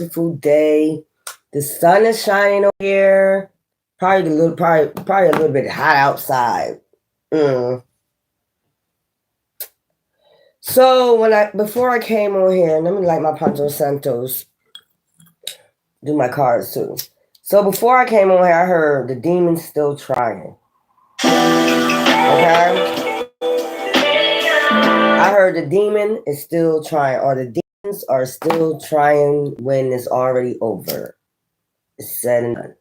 Beautiful day. The sun is shining over here. Probably a little bit hot outside. So before I came on here, let me light my Panto Santos. Do my cards too. So before I came on here, I heard the demon's still trying. Okay? I heard the demon is still trying, or the demons are still trying when it's already over. It's said and done.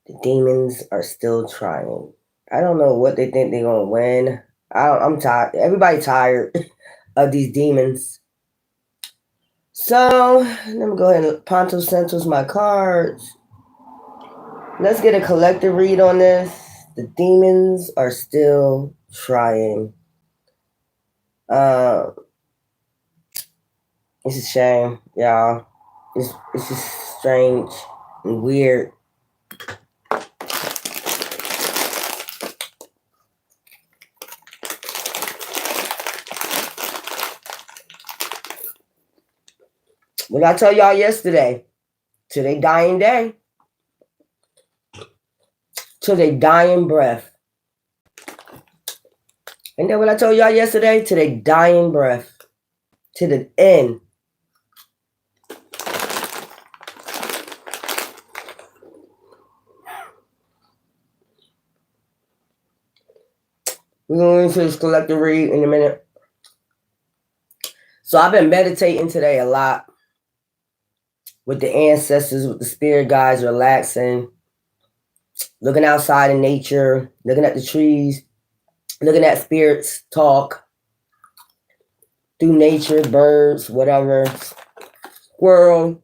The demons are still trying. I don't know what they think they're going to win. I'm tired. Everybody tired of these demons. So, let me go ahead and Ponto Santos my cards. Let's get a collective read on this. The demons are still trying. It's a shame, y'all. It's just strange and weird. What I told y'all yesterday, to their dying day, to their dying breath. Ain't that what I told y'all yesterday? To their dying breath. To the end. We're going into this collective read in a minute. So I've been meditating today a lot with the ancestors, with the spirit guides, relaxing, looking outside in nature, looking at the trees, looking at spirits talk through nature, birds, whatever, squirrel.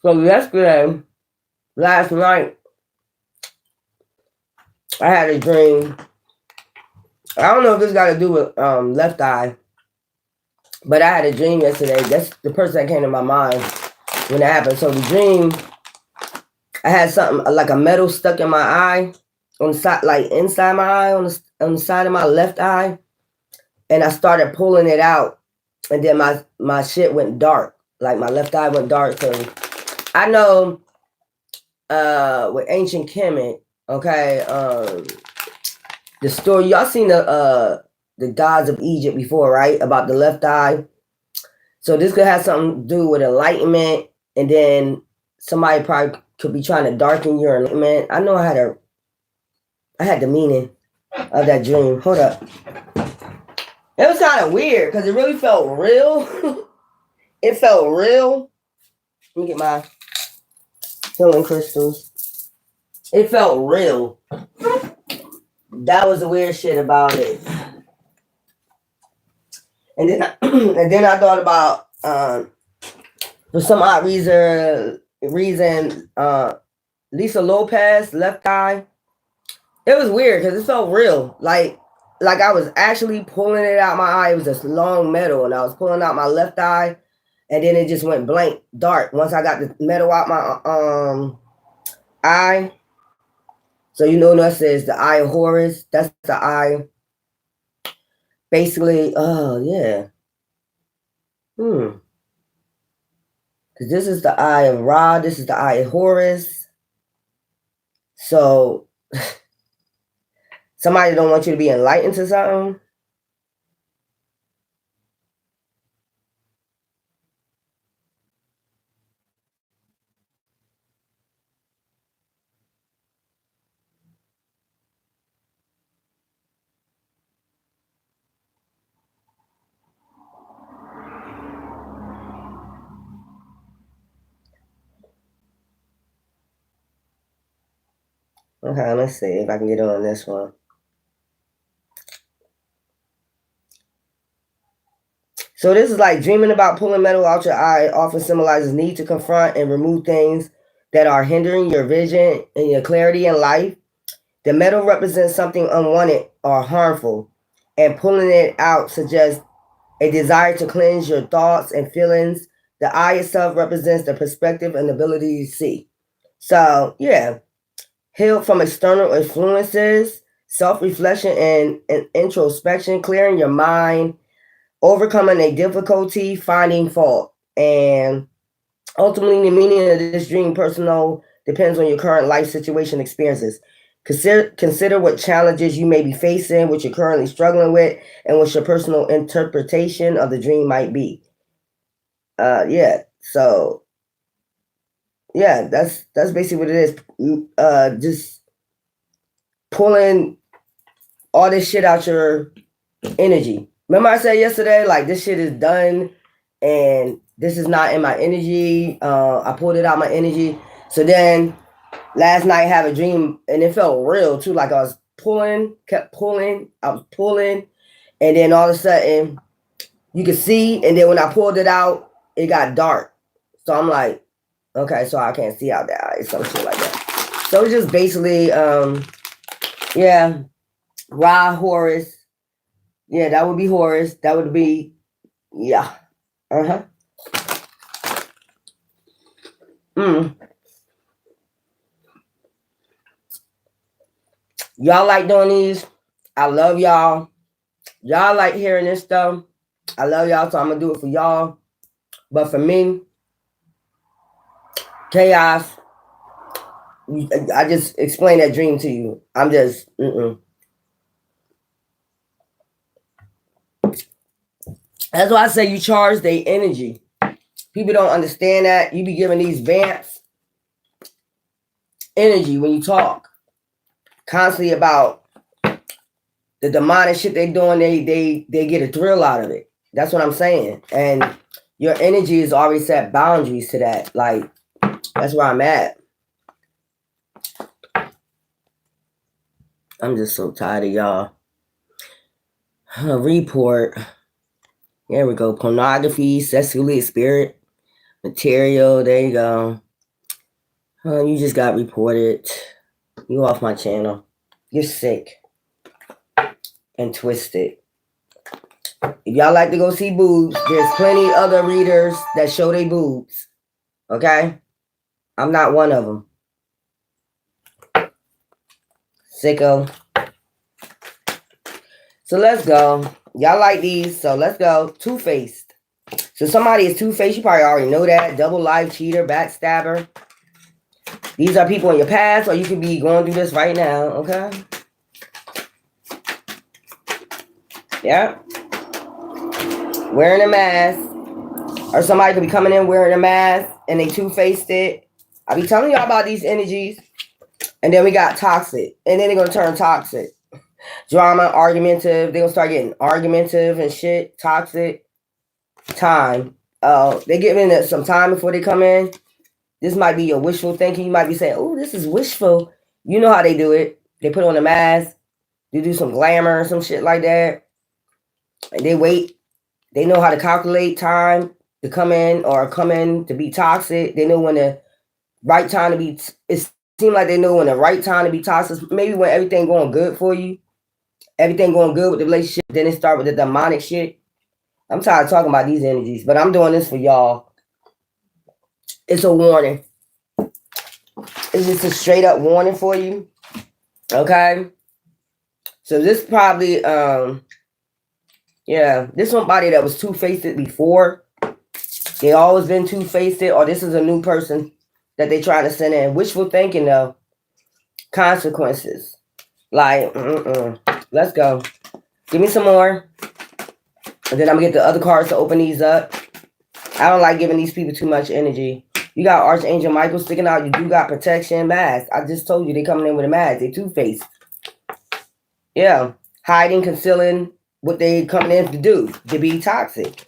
So last night, I had a dream. I don't know if this got to do with left eye, but I had a dream yesterday. That's the person that came to my mind when it happened. So the dream, I had something like a metal stuck in my eye, on the side, like inside my eye, on the side of my left eye, and I started pulling it out, and then my shit went dark. Like my left eye went dark. So I know with ancient Kemet, okay, the story, y'all seen the gods of Egypt before, right? About the left eye. So this could have something to do with enlightenment, and then somebody probably could be trying to darken your enlightenment. I know I had the meaning of that dream. Hold up. It was kind of weird because it really felt real. It felt real. Let me get my healing crystals. It felt real. That was the weird shit about it. And then I thought about for some odd reason Lisa Lopez left eye. It was weird because it felt real. Like I was actually pulling it out my eye. It was this long metal, and I was pulling out my left eye, and then it just went blank dark once I got the metal out my eye. So that says the eye of Horus. That's the eye. Basically, oh yeah. Because this is the eye of Ra. This is the eye of Horus. So somebody don't want you to be enlightened to something. Okay, let's see if I can get on this one. So this is like dreaming about pulling metal out your eye often symbolizes need to confront and remove things that are hindering your vision and your clarity in life. The metal represents something unwanted or harmful, and pulling it out suggests a desire to cleanse your thoughts and feelings. The eye itself represents the perspective and ability to see. So, yeah, healed from external influences, self-reflection and introspection, clearing your mind, overcoming a difficulty, finding fault. And ultimately, the meaning of this dream personal depends on your current life situation experiences. Consider what challenges you may be facing, what you're currently struggling with, and what your personal interpretation of the dream might be. Yeah. So yeah, that's basically what it is. Just pulling all this shit out your energy. Remember I said yesterday, like, this shit is done and this is not in my energy. I pulled it out my energy. So then last night I had a dream and it felt real too. Like I was kept pulling, I was pulling, and then all of a sudden you could see, and then when I pulled it out, it got dark. So I'm like, okay, so I can't see out there. It's some shit like that. So it's just basically, yeah, Ra Horus. Yeah, that would be Horus. That would be, yeah. Uh-huh. Y'all like doing these. I love y'all. Y'all like hearing this stuff. I love y'all, so I'm going to do it for y'all. But for me, chaos, I just explained that dream to you. I'm just, That's why I say you charge their energy. People don't understand that. You be giving these vamps energy when you talk. Constantly about the demonic shit they doing. They get a thrill out of it. That's what I'm saying. And your energy is already set boundaries to that. Like, that's where I'm at. I'm just so tired of y'all. Report. There we go. Pornography, sexually spirit, material. There you go. You just got reported. You off my channel. You're sick and twisted. If y'all like to go see boobs, there's plenty other readers that show they boobs. Okay? I'm not one of them. Sicko. So let's go. Y'all like these, so let's go. Two-faced. So somebody is two-faced. You probably already know that. Double life, cheater, backstabber. These are people in your past, or you could be going through this right now, okay? Yeah. Wearing a mask. Or somebody could be coming in wearing a mask and they two-faced it. I be telling y'all about these energies. And then we got toxic. And then they're going to turn toxic. Drama, argumentative. They're going to start getting argumentative and shit. Toxic. Time. They giving it some time before they come in. This might be your wishful thinking. You might be saying, oh, this is wishful. You know how they do it. They put on a mask. They do some glamour or some shit like that. And they wait. They know how to calculate time to come in or come in to be toxic. They know when the right time to be. It seems like they know when the right time to be toxic. Maybe when everything going good for you. Everything going good with the relationship. Then they start with the demonic shit. I'm tired of talking about these energies. But I'm doing this for y'all. It's a warning. It's just a straight up warning for you. Okay? So this probably, yeah, this somebody that was two-faced before. They always been two-faced, or this is a new person that they trying to send in. Wishful thinking, though. Consequences. Like, let's go. Give me some more. And then I'm going to get the other cards to open these up. I don't like giving these people too much energy. You got Archangel Michael sticking out. You do got protection, mask. I just told you they coming in with a mask. They two-faced. Yeah. Hiding, concealing what they coming in to do. To be toxic.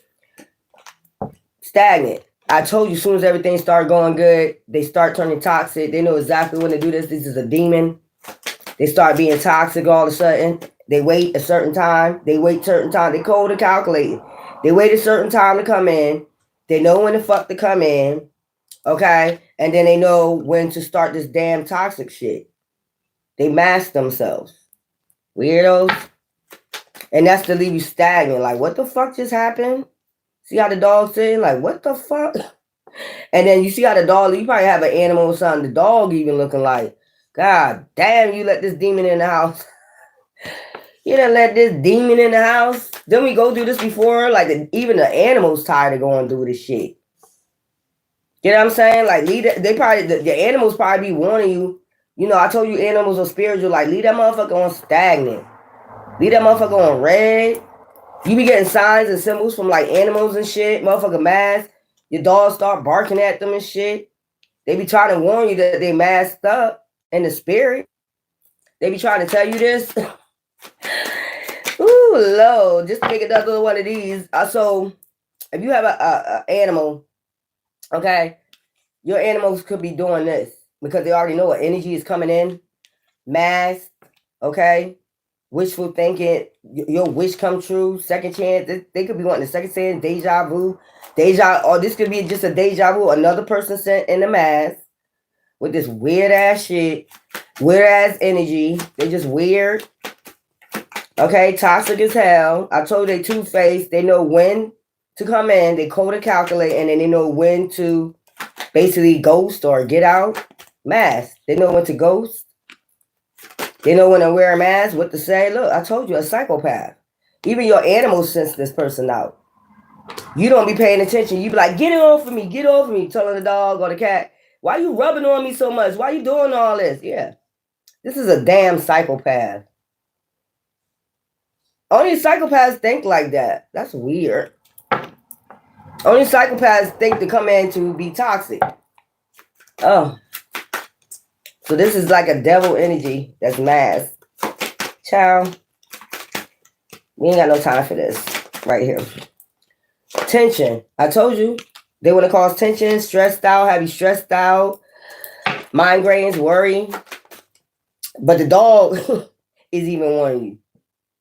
Stagnant. I told you as soon as everything started going good, they start turning toxic. They know exactly when to do this. This is a demon. They start being toxic all of a sudden. They wait a certain time. They wait a certain time. They cold and calculated. They wait a certain time to come in. They know when the fuck to come in. Okay? And then they know when to start this damn toxic shit. They mask themselves. Weirdos. And that's to leave you stagnant. Like, what the fuck just happened? See how the dog's sitting? Like, what the fuck? And then you see how the dog, you probably have an animal or something. The dog even looking like, God damn, you let this demon in the house. You done let this demon in the house. Didn't we go through this before? Like even the animals tired of going through this shit. You know what I'm saying? Like they probably the animals probably be warning you. You know, I told you animals are spiritual. Like leave that motherfucker on stagnant. Leave that motherfucker on red. You be getting signs and symbols from like animals and shit. Motherfucker mask. Your dogs start barking at them and shit. They be trying to warn you that they masked up in the spirit. They be trying to tell you this. Ooh, Lord. Just to make another one of these. So if you have a animal, okay, your animals could be doing this because they already know what energy is coming in. Mask, okay? Wishful thinking, your wish come true, second chance. They could be wanting a second chance, deja vu. Or this could be just a deja vu. Another person sent in the mask with this weird ass shit, weird ass energy. They just weird. Okay, toxic as hell. I told they two-faced. They know when to come in. They code and calculate, and then they know when to basically ghost or get out. Mask. They know when to ghost. They know when to wear a mask, what to say. Look, I told you, a psychopath. Even your animals sense this person out. You don't be paying attention. You be like, get it off of me, get off of me. Telling the dog or the cat, why you rubbing on me so much? Why you doing all this? Yeah. This is a damn psychopath. Only psychopaths think like that. That's weird. Only psychopaths think to come in to be toxic. Oh. So this is like a devil energy that's masked. Child. We ain't got no time for this right here. Tension. I told you. They want to cause tension, stressed out, have you stressed out, migraines, worry. But the dog is even warning you.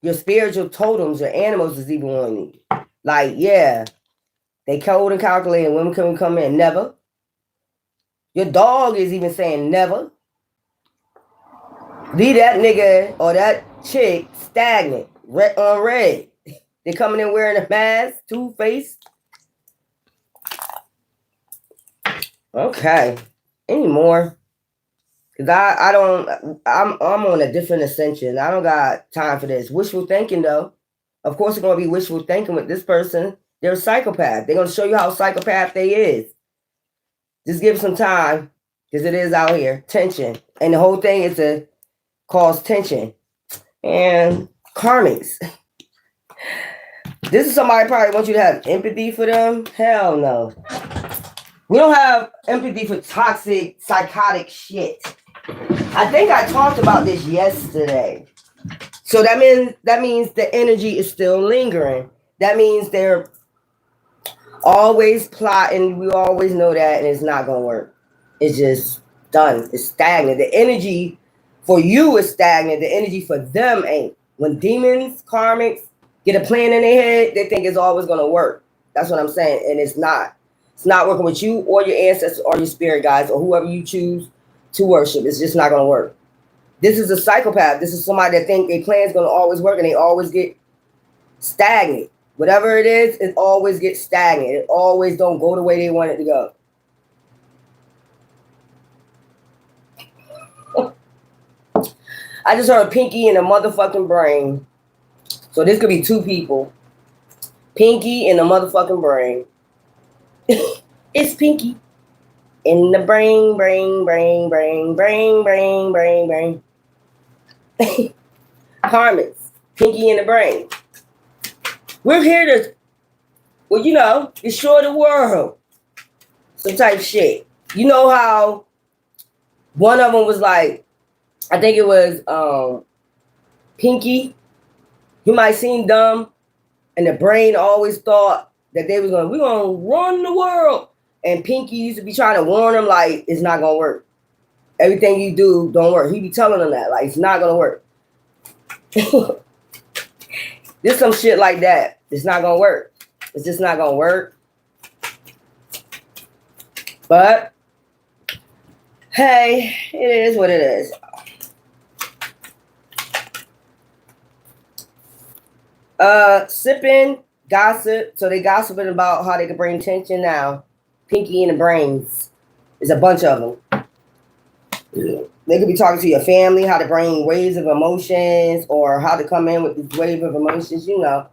Your spiritual totems, your animals is even warning you. Like, yeah, they code and calculate and women can come in. Never. Your dog is even saying never. Leave that nigga or that chick stagnant, red on red. They coming in wearing a mask, two-faced. Okay. Any more? Cause I'm on a different ascension. I don't got time for this. Wishful thinking though. Of course it's gonna be wishful thinking with this person. They're a psychopath. They're gonna show you how psychopath they is. Just give some time. Because it is out here. Tension. And the whole thing is to cause tension. And karmics. This is somebody probably wants you to have empathy for them. Hell no. We don't have empathy for toxic, psychotic shit. I think I talked about this yesterday. So that means the energy is still lingering. That means they're always plotting. We always know that, and it's not gonna work. It's just done. It's stagnant. The energy for you is stagnant. The energy for them ain't. When demons, karmics get a plan in their head, they think it's always gonna work. That's what I'm saying, and it's not. It's not working with you or your ancestors or your spirit guides or whoever you choose to worship. It's just not going to work. This is a psychopath. This is somebody that think their plan's going to always work and they always get stagnant. Whatever it is, it always gets stagnant. It always don't go the way they want it to go. I just heard Pinky in the motherfucking brain. So this could be two people. Pinky in the motherfucking brain. It's Pinky in the brain. Karmics, Pinky in the brain. We're here to, well, you know, destroy the world. Some type of shit. You know how one of them was like, I think it was Pinky. You might seem dumb, and the brain always thought that we're gonna run the world. And Pinky used to be trying to warn them like it's not gonna work. Everything you do don't work. He be telling them that like it's not gonna work. There's some shit like that. It's not gonna work. It's just not gonna work. But hey, it is what it is. Sipping. Gossip. So they gossiping about how they can bring tension now. Pinky in the brains. There's a bunch of them. They could be talking to your family, how to bring waves of emotions, or how to come in with this wave of emotions, you know.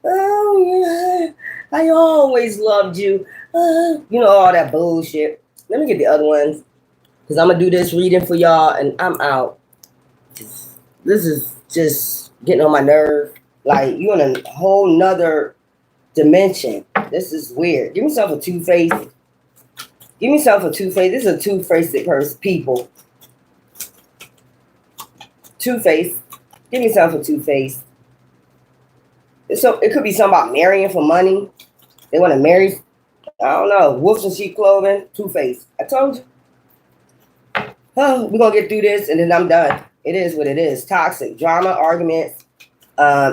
Oh, yeah, I always loved you. You know, all that bullshit. Let me get the other ones, because I'm going to do this reading for y'all, and I'm out. This is just getting on my nerve. Like, you in a whole nother dimension. This is weird. Give me yourself a two-face. Give me yourself a two-face. This is a two-faced person, people. Two-face. Give me yourself a two-face. So it could be something about marrying for money. They want to marry. I don't know. Wolves in sheep clothing. Two-face. I told you. Oh, we're going to get through this and then I'm done. It is what it is. Toxic. Drama, arguments,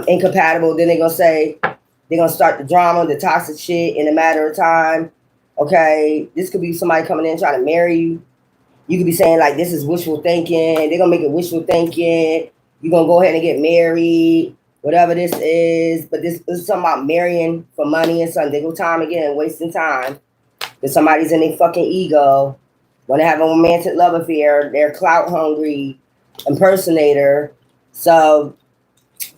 incompatible. Then they're going to say, they're going to start the drama, the toxic shit in a matter of time. Okay. This could be somebody coming in trying to marry you. You could be saying like, this is wishful thinking. They're going to make it wishful thinking. You're going to go ahead and get married. Whatever this is. But this is something about marrying for money and something. They go time again, wasting time. Because somebody's in their fucking ego. Want to have a romantic love affair. They're clout hungry, impersonator. So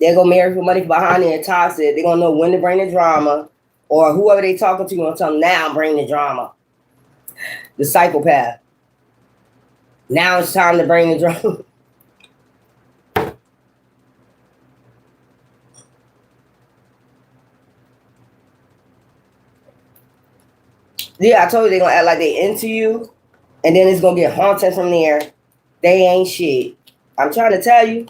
they're going to marry for money behind it, toxic. They're going to know when to bring the drama. Or whoever they talking to, going to tell them, now bring the drama. The psychopath. Now it's time to bring the drama. Yeah, I told you they're going to act like they into you. And then it's going to get haunted from there. They ain't shit. I'm trying to tell you.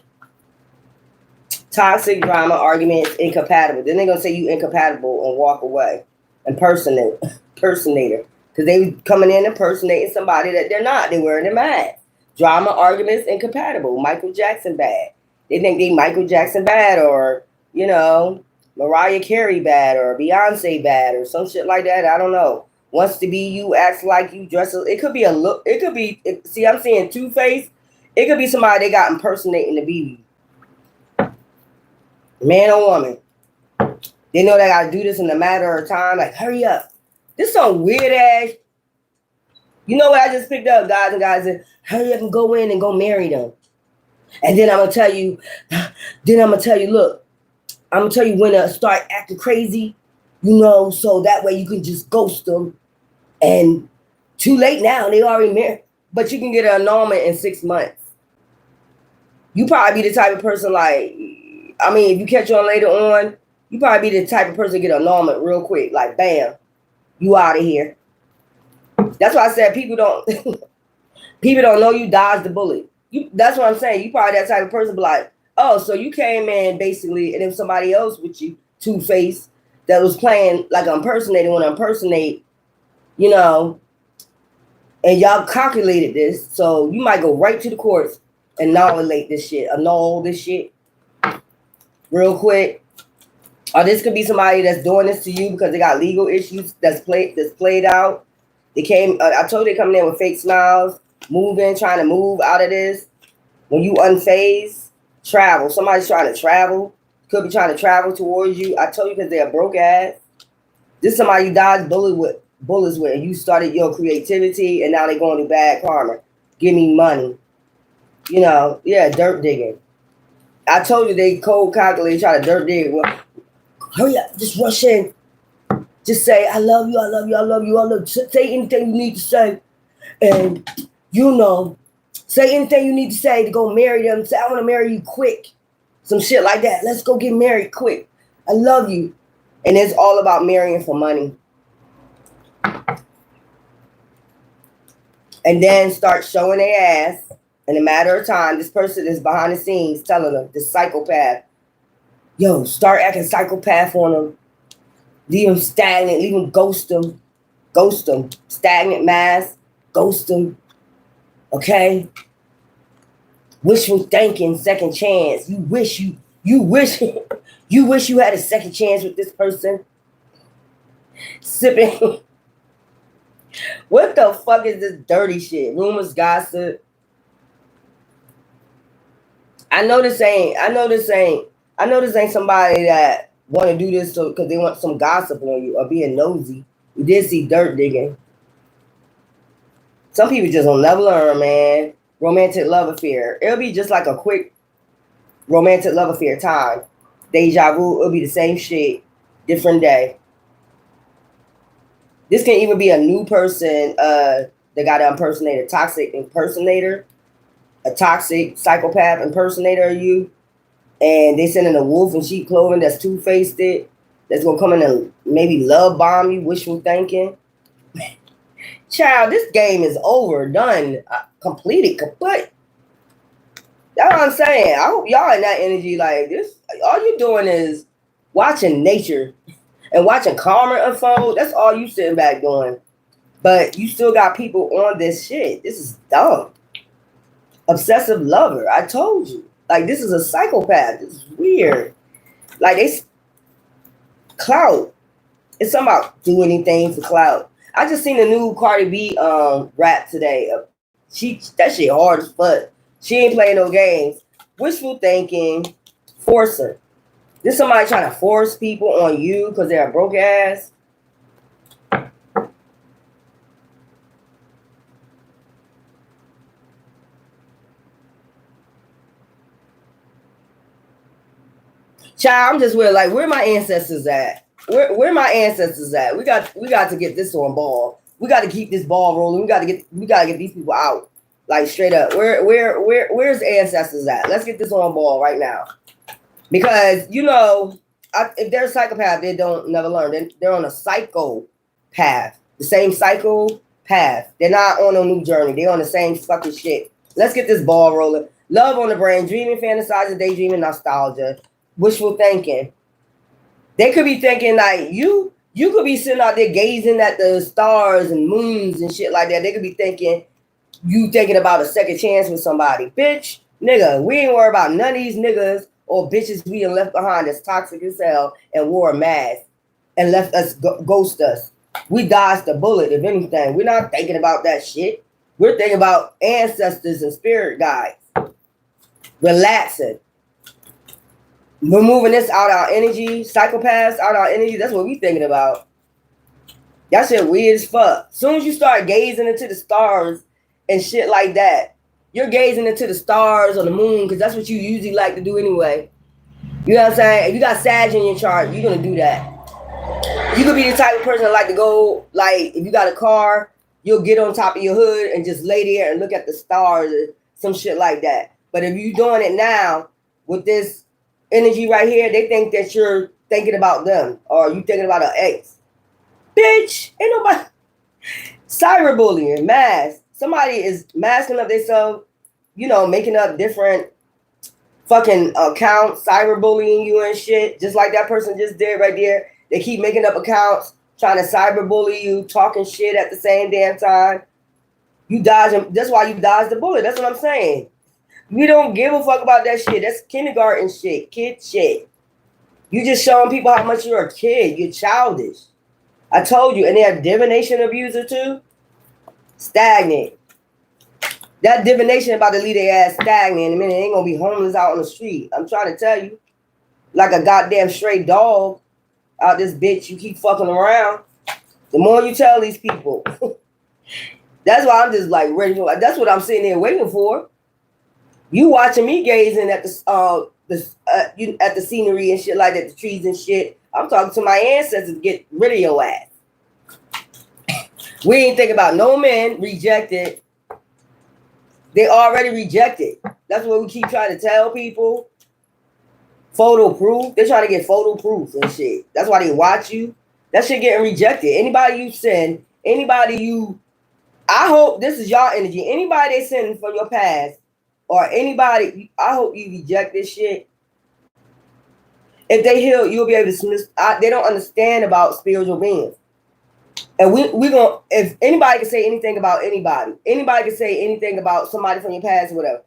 Toxic, drama, arguments, incompatible. Then they're going to say you incompatible and walk away. Impersonator. Because they coming in impersonating somebody that they're not. They're wearing a mask. Drama, arguments, incompatible. Michael Jackson bad. They think they Michael Jackson bad or, you know, Mariah Carey bad or Beyonce bad or some shit like that. I don't know. Wants to be you, acts like you, dress. It could be a look. It could be. See, I'm seeing two-face. It could be somebody they got impersonating to be man or woman. They know they got to do this in a matter of time. Like, hurry up. This some weird ass. You know what I just picked up, guys and guys? Said, hurry up and go in and go marry them. And then I'm going to tell you, look, I'm going to tell you when to start acting crazy, you know, so that way you can just ghost them. And too late now, they already married. But you can get an annulment in 6 months. You probably be the type of person like, I mean, if you catch on later on, you probably be the type of person to get an annulment real quick. Like, bam, you out of here. That's why I said people don't know you dodged the bullet. That's what I'm saying. You probably that type of person be like, oh, so you came in basically, and then somebody else with you, two-faced, that was playing like an impersonator, want to impersonate, you know, and y'all calculated this, so you might go right to the courts and annul this shit real quick. Or this could be somebody that's doing this to you because they got legal issues that's played out. They came. I told you they coming in with fake smiles, trying to move out of this. When you unfazed, travel. Somebody's trying to travel. Could be trying to travel towards you. I told you because they're broke ass. This is somebody you dodged bullets with, and you started your creativity, and now they're going to bad karma. Give me money. You know, yeah, dirt digging. I told you they cold calculate, try to dirt dig. Well, hurry up, just rush in. Just say, I love you, I love you, I love you, I love you. Say anything you need to say. And, you know, say anything you need to say to go marry them. Say, I want to marry you quick. Some shit like that. Let's go get married quick. I love you. And it's all about marrying for money. And then start showing their ass in a matter of time. This person is behind the scenes telling them, this psychopath, yo, start acting psychopath on them. Leave them stagnant. Leave them ghost them. Ghost them. Stagnant mass. Ghost them. Okay? Wishful thinking, second chance. You wish you had a second chance with this person. Sipping. What the fuck is this dirty shit? Rumors, gossip. I know this ain't somebody that want to do this because they want some gossip on you or being nosy. You did see dirt digging. Some people just don't never learn, man. romantic love affair. It'll be just like a quick romantic love affair time. Deja vu, it'll be the same shit, different day. This can even be a new person that got to impersonate a toxic impersonator, a toxic psychopath impersonator of you, and they send in a wolf in sheep clothing that's two-faced it, that's gonna come in and maybe love bomb you, wishful thinking. Child, this game is over, done, completed, kaput. That's what I'm saying. I hope y'all in that energy like this. All you doing is watching nature and watching karma unfold. That's all you sitting back doing. But you still got people on this shit. This is dumb. Obsessive lover. I told you. Like, this is a psychopath. This is weird. Like, they clout. It's something about do anything for clout. I just seen the new Cardi B rap today. That shit hard as fuck. She ain't playing no games. Wishful thinking, forcer. This somebody trying to force people on you because they're a broke ass. Child, I'm just like, where my ancestors at? Where my ancestors at? We got to get this on ball. We got to keep this ball rolling. We got to get these people out. Like, straight up. Where's ancestors at? Let's get this on ball right now. Because, if they're a psychopath, they don't never learn. They're on a psycho path. The same psycho path. They're not on a new journey. They're on the same fucking shit. Let's get this ball rolling. Love on the brain. Dreaming, fantasizing, daydreaming, nostalgia. Wishful thinking. They could be thinking like you could be sitting out there gazing at the stars and moons and shit like that. They could be thinking you thinking about a second chance with somebody. Bitch, nigga, we ain't worried about none of these niggas or bitches being left behind that's toxic as hell and wore a mask and left us ghost us. We dodged the bullet, if anything. We're not thinking about that shit. We're thinking about ancestors and spirit guides. Relaxing. Removing this out our energy, psychopaths out our energy. That's what we thinking about. That shit weird as fuck. As soon as you start gazing into the stars and shit like that, you're gazing into the stars or the moon because that's what you usually like to do anyway. You know what I'm saying? If you got Sag in your chart, you're gonna do that. You could be the type of person that like to go, like, if you got a car, you'll get on top of your hood and just lay there and look at the stars or some shit like that. But if you're doing it now with this energy right here, they think that you're thinking about them or you thinking about an ex. Bitch, ain't nobody. Cyberbullying, mask. Somebody is masking up themselves, making up different fucking accounts, cyberbullying you and shit, just like that person just did right there. They keep making up accounts, trying to cyberbully you, talking shit at the same damn time. You dodge them. That's why you dodge the bullet. That's what I'm saying. We don't give a fuck about that shit. That's kindergarten shit, kid shit. You just showing people how much you're a kid. You're childish. I told you. And they have divination abuser too. Stagnant. That divination about to leave their ass stagnant in a minute. They ain't gonna be homeless out on the street. I'm trying to tell you. Like a goddamn stray dog out this bitch. You keep fucking around. The more you tell these people. That's why I'm just like ready for. That's what I'm sitting there waiting for. You watching me gazing at at the scenery and shit like that, the trees and shit. I'm talking to my ancestors to get rid of your ass. We ain't thinking about no men rejected. They already rejected. That's what we keep trying to tell people. Photo proof. They're trying to get photo proof and shit. That's why they watch you. That shit getting rejected. Anybody you send, I hope this is y'all energy. Anybody they send from your past, or anybody, I hope you reject this shit. If they heal, you'll be able to. They don't understand about spiritual beings, and we gonna. If anybody can say anything about anybody can say anything about somebody from your past, or whatever.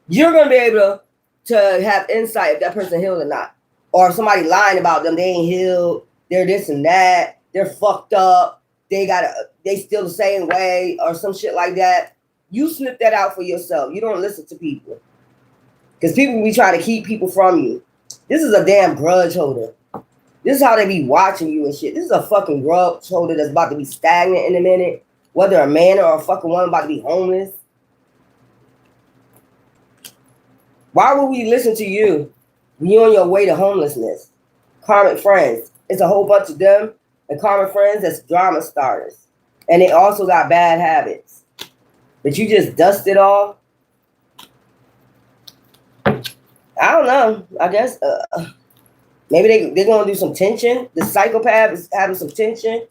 You're gonna be able to have insight if that person healed or not, or if somebody lying about them. They ain't healed. They're this and that. They're fucked up. They still the same way, or some shit like that. You snip that out for yourself. You don't listen to people. Because people be trying to keep people from you. This is a damn grudge holder. This is how they be watching you and shit. This is a fucking grudge holder that's about to be stagnant in a minute. Whether a man or a fucking woman about to be homeless. Why would we listen to you when you're on your way to homelessness? Karmic friends. It's a whole bunch of them and karmic friends that's drama starters. And they also got bad habits. But you just dust it off. I don't know. I guess maybe they're going to do some tension. The psychopath is having some tension.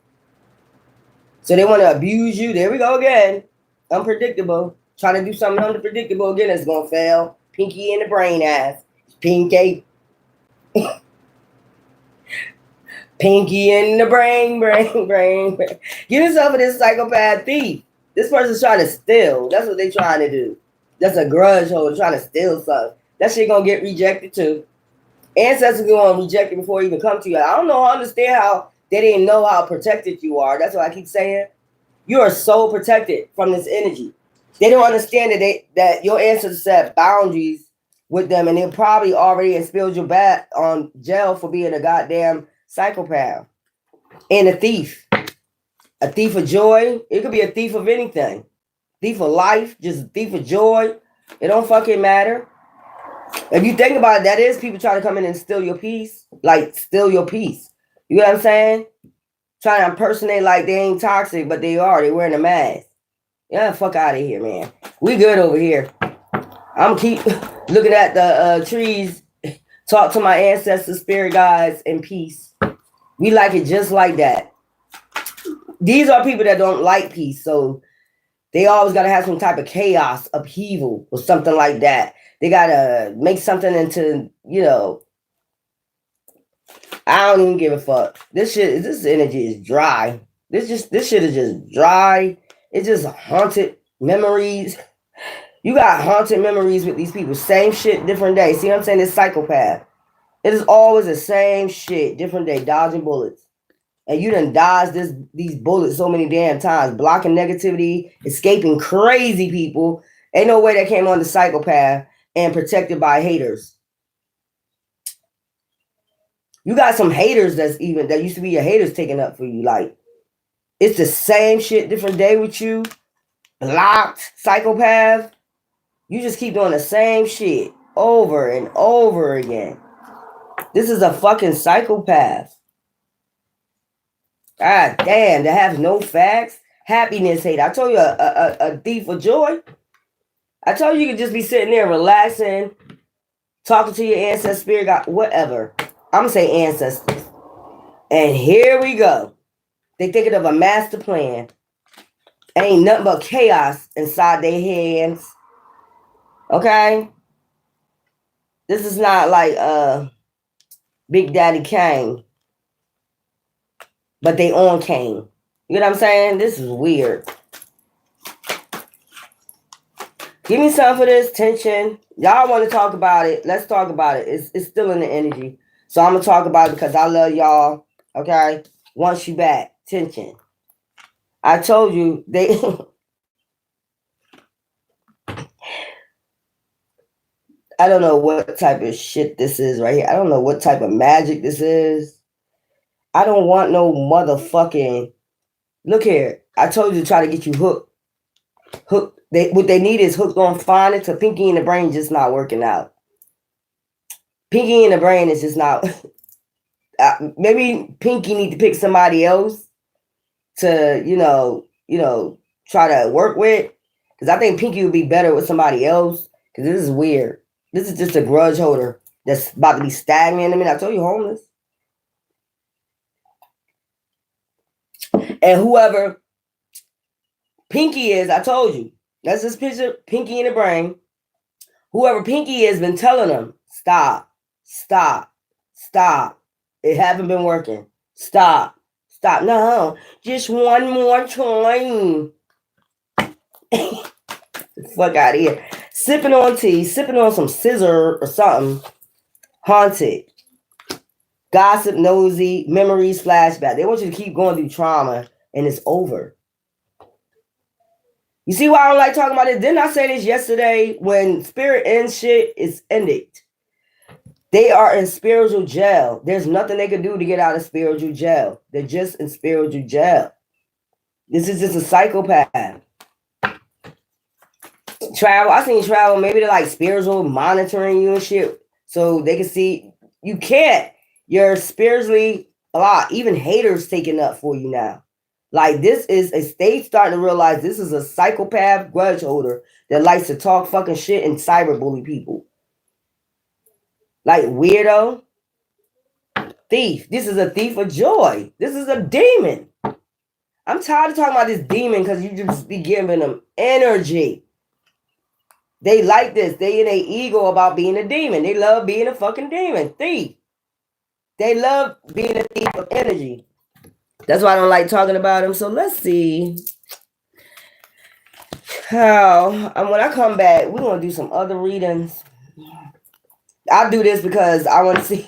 So they want to abuse you. There we go again. Unpredictable. Trying to do something unpredictable again. It's going to fail. Pinky in the brain ass. Pinky. Pinky in the brain. Give yourself to this psychopath thief. This person's trying to steal. That's what they're trying to do. That's a grudge holder trying to steal something. That shit gonna get rejected too. Ancestors gonna reject it before it even come to you. I don't know. I understand how they didn't know how protected you are. That's what I keep saying. You are so protected from this energy. They don't understand that your ancestors set boundaries with them, and they probably already expelled you back on jail for being a goddamn psychopath and a thief. A thief of joy. It could be a thief of anything. Thief of life, just a thief of joy. It don't fucking matter. If you think about it, that is people trying to come in and steal your peace. Like, steal your peace. You know what I'm saying? Trying to impersonate like they ain't toxic, but they are. They wearing a mask. Yeah, fuck out of here, man. We good over here. I'm keep looking at the trees, talk to my ancestors, spirit guides, and peace. We like it just like that. These are people that don't like peace, so they always got to have some type of chaos, upheaval, or something like that. They got to make something into, you know, I don't even give a fuck. This energy is dry. This shit is just dry. It's just haunted memories. You got haunted memories with these people. Same shit, different day. See what I'm saying? This psychopath. It is always the same shit, different day, dodging bullets. And you done dodged these bullets so many damn times, blocking negativity, escaping crazy people. Ain't no way that came on the psychopath and protected by haters. You got some haters that used to be your haters taking up for you. Like, it's the same shit, different day with you. Blocked, psychopath. You just keep doing the same shit over and over again. This is a fucking psychopath. God damn, to have no facts. Happiness hate. I told you a thief of joy. I told you could just be sitting there relaxing, talking to your ancestors, spirit God, whatever. I'm going to say ancestors. And here we go. They thinking of a master plan. Ain't nothing but chaos inside their hands. Okay? This is not like Big Daddy Kane. But they on Kane. You know what I'm saying? This is weird. Give me some for this tension. Y'all want to talk about it. Let's talk about it. It's still in the energy. So I'm going to talk about it because I love y'all. Okay? Want you back. Tension. I told you they... I don't know what type of shit this is right here. I don't know what type of magic this is. I don't want no motherfucking... Look here. I told you to try to get you hooked. Hooked. What they need is hooked on finding to Pinky in the brain just not working out. Pinky in the brain is just not... maybe Pinky need to pick somebody else to, you know, try to work with. Because I think Pinky would be better with somebody else. Because this is weird. This is just a grudge holder that's about to be stagnant. I mean, I told you homeless. And whoever Pinky is, I told you. Let's just picture Pinky in the brain. Whoever Pinky is been telling them, stop, stop, stop. It haven't been working. Stop, stop. No, just one more time. Fuck out of here. Sipping on tea, sipping on some scissor or something. Haunted. Gossip, nosy, memories, flashback. They want you to keep going through trauma and it's over. You see why I don't like talking about it? Didn't I say this yesterday? When spirit ends shit, it's ended. They are in spiritual jail. There's nothing they can do to get out of spiritual jail. They're just in spiritual jail. This is just a psychopath. travel. I seen travel. Maybe they're like spiritual monitoring you and shit, so they can see you can't. You're spiritually a lot. Even haters taking up for you now. Like this is a state starting to realize this is a psychopath grudge holder that likes to talk fucking shit and cyberbully people. Like weirdo, thief. This is a thief of joy. This is a demon. I'm tired of talking about this demon because you just be giving them energy. They like this. They in their ego about being a demon. They love being a fucking demon. Thief. They love being a thief of energy. That's why I don't like talking about them. So let's see how. When I come back, we're gonna do some other readings. I'll do this because I want to see.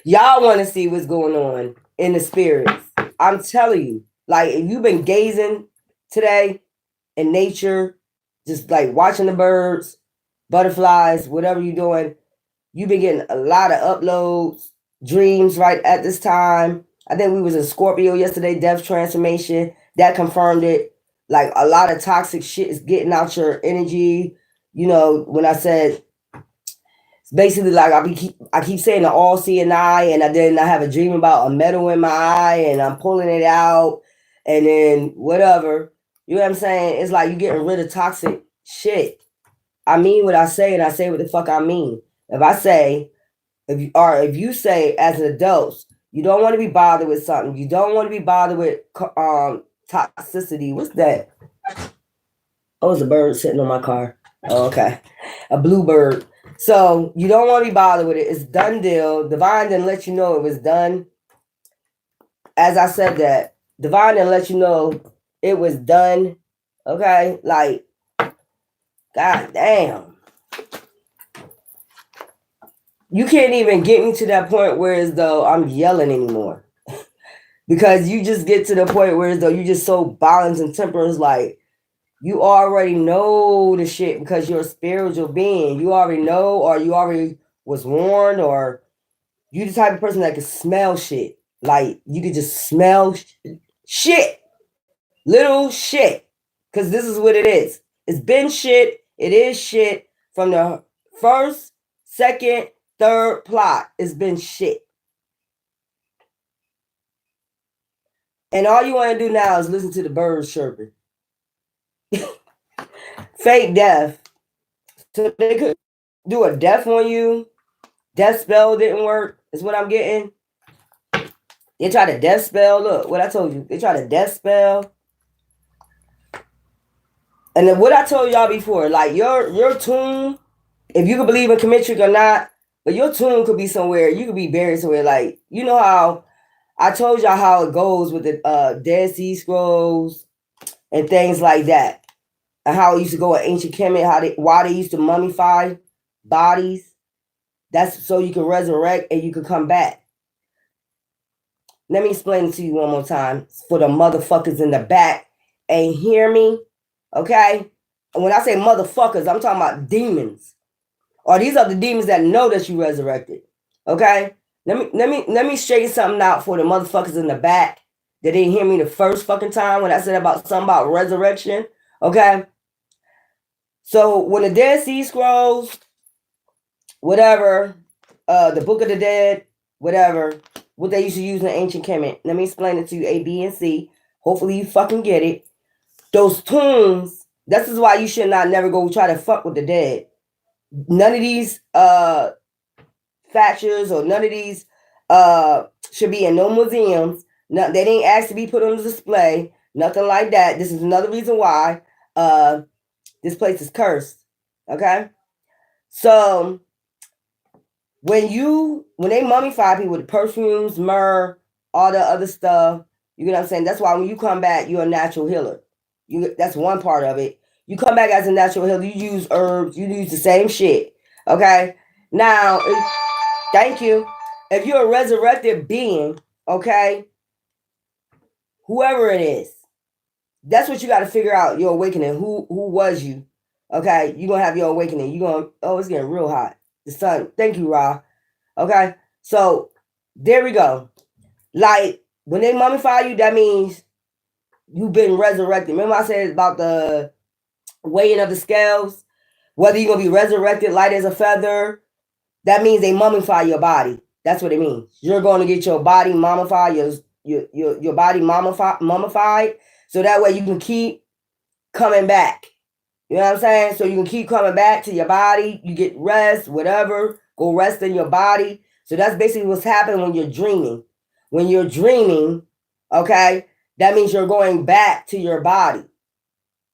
Y'all want to see what's going on in the spirits. I'm telling you, like if you've been gazing today in nature, just like watching the birds, butterflies, whatever you're doing, you've been getting a lot of uploads, dreams right at this time. I think we was in Scorpio yesterday, death transformation. That confirmed it. Like a lot of toxic shit is getting out your energy. You know, when I said it's basically like I keep saying the all-seeing eye, and then I have a dream about a metal in my eye and I'm pulling it out and then whatever. You know what I'm saying? It's like you're getting rid of toxic shit. I mean what I say, and I say what the fuck I mean. If you say as an adult, you don't want to be bothered with something. You don't want to be bothered with toxicity. What's that? Oh, it's a bird sitting on my car. Oh, okay. A bluebird. So you don't want to be bothered with it. It's done deal. Divine didn't let you know it was done. As I said that, Divine didn't let you know it was done. Okay? Like, god damn. You can't even get me to that point where as though I'm yelling anymore. Because you just get to the point where as though you just so balanced and temperance, like you already know the shit because you're a spiritual being. You already know, or you already was warned, or you the type of person that can smell shit. Like you could just smell shit. Little shit. Because this is what it is. It's been shit. It is shit from the first, second, third plot. It's been shit. And all you want to do now is listen to the birds chirping. Fake death. So they could do a death on you. Death spell didn't work, is what I'm getting. They tried a death spell. Look, what I told you. They tried a death spell. And then what I told y'all before, like your tomb, if you can believe in Kemetric or not, but your tomb could be somewhere. You could be buried somewhere. Like, you know how I told y'all how it goes with the Dead Sea Scrolls and things like that. And how it used to go in ancient Kemet, why they used to mummify bodies. That's so you can resurrect and you can come back. Let me explain it to you one more time for the motherfuckers in the back. Ain't hear me? Okay? And when I say motherfuckers, I'm talking about demons. Or these are the demons that know that you resurrected. Okay? Let me straighten something out for the motherfuckers in the back that didn't hear me the first fucking time when I said about something about resurrection. Okay? So when the Dead Sea Scrolls, whatever, the Book of the Dead, whatever, what they used to use in ancient Kemet. Let me explain it to you, A, B, and C. Hopefully you fucking get it. Those tombs, this is why you should not never go try to fuck with the dead. None of these factures or none of these should be in no museums. No, they didn't ask to be put on display. Nothing like that. This is another reason why this place is cursed. Okay? So when they mummify people with perfumes, myrrh, all the other stuff, you know what I'm saying? That's why when you come back, you're a natural healer. That's one part of it. You come back as a natural healer. You use herbs. You use the same shit. Okay? Now, thank you. If you're a resurrected being, okay, whoever it is, that's what you got to figure out, your awakening. Who was you? Okay? You're going to have your awakening. You're going to, oh, it's getting real hot. The sun. Thank you, Ra. Okay? So, there we go. Like, when they mummify you, that means you've been resurrected. Remember I said about the weighing of the scales, whether you're going to be resurrected light as a feather, that means they mummify your body. That's what it means. You're going to get your body mummified, your body mummified, so that way you can keep coming back. You know what I'm saying? So you can keep coming back to your body. You get rest, whatever. Go rest in your body. So that's basically what's happening when you're dreaming. When you're dreaming, okay, that means you're going back to your body.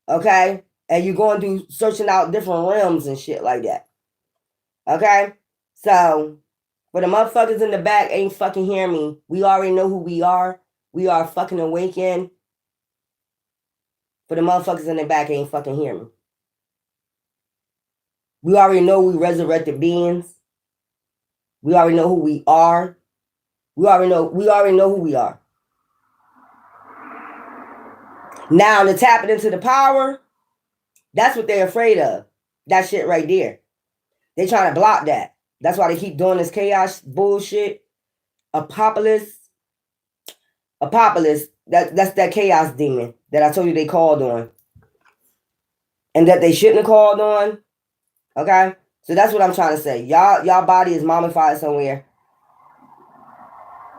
Okay? And you're going through searching out different realms and shit like that. Okay? So, for the motherfuckers in the back ain't fucking hear me. We already know who we are. We are fucking awakened. For the motherfuckers in the back ain't fucking hear me. We already know we resurrected beings. We already know who we are. We already know who we are. Now to tap it into the power, that's what they're afraid of. That shit right there. They trying to block that. That's why they keep doing this chaos bullshit. Apocalypse. That's that chaos demon that I told you they called on. And that they shouldn't have called on. Okay? So that's what I'm trying to say. Y'all body is mummified somewhere.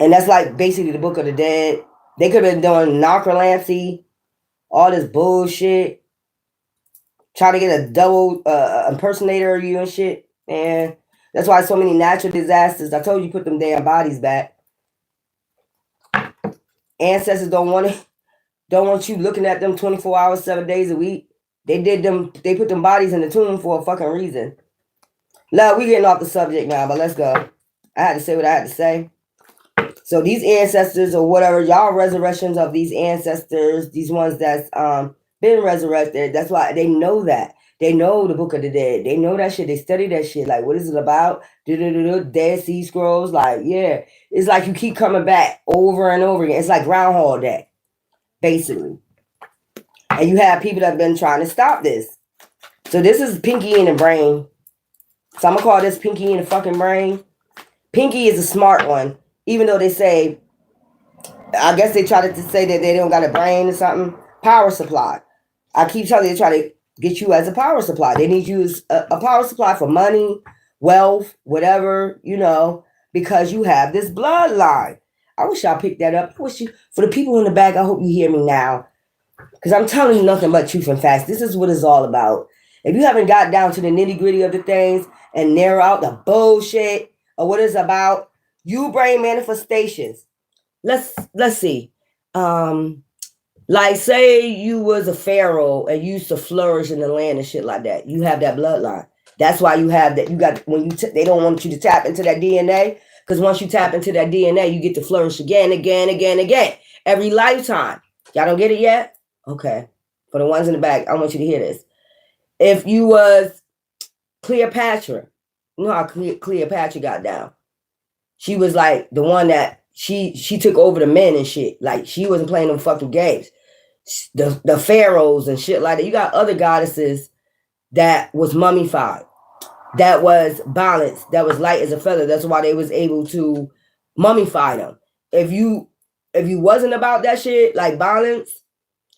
And that's like basically the Book of the Dead. They could have been doing narcolepsy, all this bullshit, trying to get a double impersonator of you and shit. And that's why so many natural disasters. I told you put them damn bodies back. Ancestors don't want you looking at them 24 hours, 7 days a week. They put them bodies in the tomb for a fucking reason. Love, we getting off the subject now, but let's go. I had to say what I had to say. So these ancestors or whatever, y'all resurrections of these ancestors, these ones that's been resurrected, that's why they know that. They know the Book of the Dead. They know that shit. They study that shit. Like, what is it about? Dead Sea Scrolls. Like, yeah. It's like you keep coming back over and over again. It's like Groundhog Day, basically. And you have people that have been trying to stop this. So this is Pinky in the brain. So I'm going to call this Pinky in the fucking brain. Pinky is a smart one. Even though they say, I guess they try to say that they don't got a brain or something. Power supply. I keep telling you, they try to get you as a power supply. They need you as a power supply for money, wealth, whatever, because you have this bloodline. I wish y'all picked that up. I wish you, for the people in the back, I hope you hear me now. Because I'm telling you nothing but truth and facts. This is what it's all about. If you haven't got down to the nitty gritty of the things and narrow out the bullshit or what it's about, you brain manifestations. Let's see. Like say you was a pharaoh and you used to flourish in the land and shit like that. You have that bloodline. That's why you have that. You got when you they don't want you to tap into that DNA, because once you tap into that DNA, you get to flourish again, every lifetime. Y'all don't get it yet? Okay. For the ones in the back, I want you to hear this. If you was Cleopatra, you know how Cleopatra got down. She was like the one that she took over the men and shit. Like she wasn't playing them fucking games. The pharaohs and shit like that. You got other goddesses that was mummified, that was balanced, that was light as a feather. That's why they was able to mummify them. If you wasn't about that shit, like balance,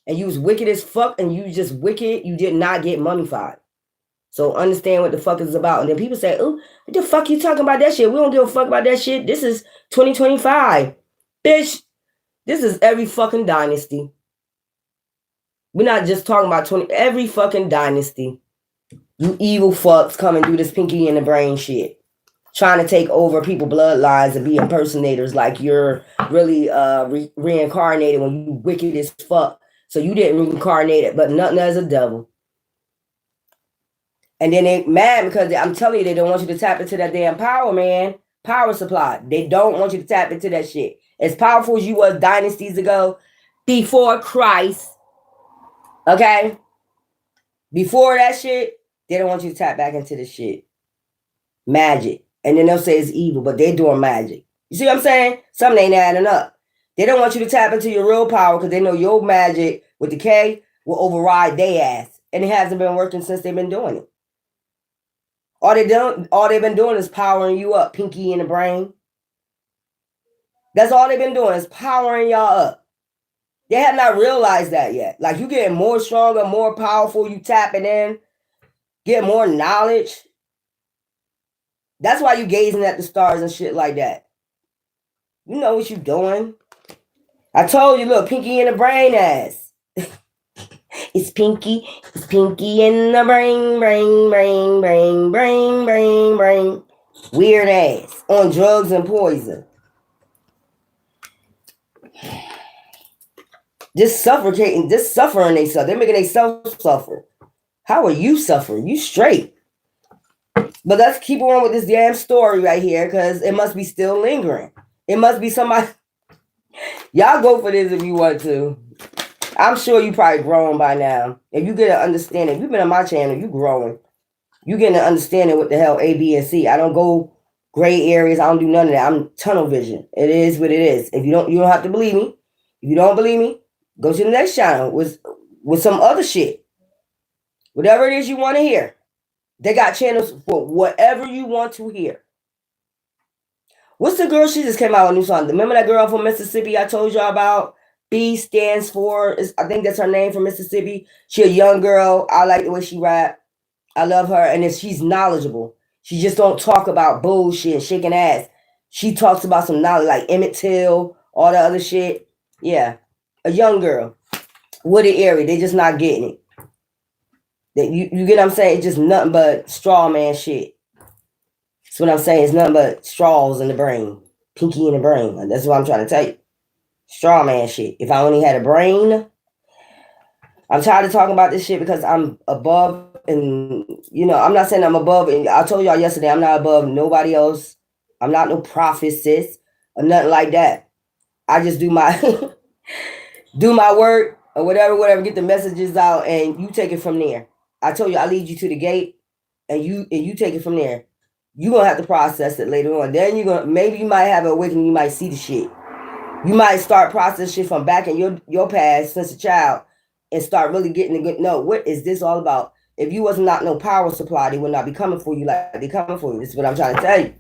and you was wicked as fuck, and you just wicked, you did not get mummified. So understand what the fuck it's about. And then people say, oh, what the fuck you talking about that shit? We don't give a fuck about that shit. This is 2025. Bitch, this is every fucking dynasty. We're not just talking about every fucking dynasty. You evil fucks coming through this Pinky in the brain shit. Trying to take over people's bloodlines and be impersonators like you're really reincarnated when you wicked as fuck. So you didn't reincarnate it, but nothing as a devil. And then they mad because I'm telling you, they don't want you to tap into that damn power, man. Power supply. They don't want you to tap into that shit. As powerful as you was dynasties ago, before Christ, okay? Before that shit, they don't want you to tap back into the shit. Magic. And then they'll say it's evil, but they're doing magic. You see what I'm saying? Something ain't adding up. They don't want you to tap into your real power because they know your magic with the K will override their ass. And it hasn't been working since they've been doing it. All they've been doing is powering you up, Pinky in the brain. That's all they've been doing is powering y'all up. They have not realized that yet. Like, you getting more stronger, more powerful, you tapping in, get more knowledge. That's why you gazing at the stars and shit like that. You know what you doing. I told you, look, Pinky in the brain ass. It's Pinky in the brain. Weird ass. On drugs and poison. Just suffocating, just suffering themselves. They're making themselves suffer. How are you suffering? You straight. But let's keep on with this damn story right here, because it must be still lingering. It must be somebody. Y'all go for this if you want to. I'm sure you probably grown by now. If you get an understanding, if you've been on my channel, you growing. You getting an understanding what the hell A, B, and C. I don't go gray areas. I don't do none of that. I'm tunnel vision. It is what it is. If you don't have to believe me. If you don't believe me, go to the next channel with some other shit. Whatever it is you want to hear. They got channels for whatever you want to hear. What's the girl? She just came out with a new song. Remember that girl from Mississippi I told y'all about? B stands for, I think that's her name, from Mississippi. She a young girl. I like the way she rap. I love her. And she's knowledgeable. She just don't talk about bullshit and shaking ass. She talks about some knowledge, like Emmett Till, all the other shit. Yeah. A young girl. Wooded area. They just not getting it. You get what I'm saying? It's just nothing but straw man shit. That's what I'm saying. It's nothing but straws in the brain. Pinky in the brain. That's what I'm trying to tell you. Straw man shit. If I only had a brain. I'm tired of talking about this shit because I'm above, and I'm not saying I'm above, and I told y'all yesterday I'm not above nobody else. I'm not no prophetess or nothing like that. I just do my do my work or whatever, get the messages out, and you take it from there. I told you I lead you to the gate, and you take it from there. You're gonna have to process it later on. Then maybe you might have an awakening, you might see the shit. You might start processing shit from back in your past since a child and start really getting to know what is this all about. If you wasn't not no power supply, they would not be coming for you like they coming for you. This is what I'm trying to tell you.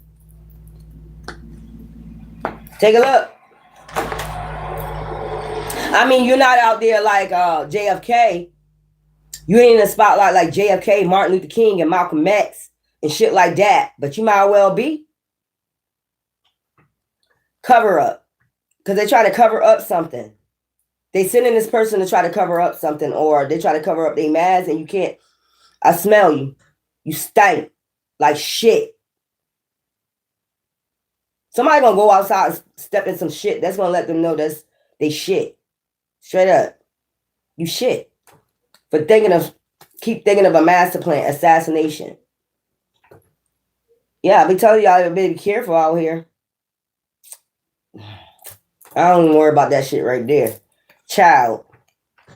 Take a look. I mean, you're not out there like JFK. You ain't in a spotlight like JFK, Martin Luther King, and Malcolm X and shit like that. But you might well be. Cover up. Because they try to cover up something. They send in this person to try to cover up something, or they try to cover up their mask, and you can't. I smell you. You stink like shit. Somebody gonna go outside and step in some shit. That's gonna let them know that's they shit. Straight up. You shit. For keep thinking of a master plan, assassination. Yeah, I be telling y'all to be careful out here. I don't even worry about that shit right there. Child.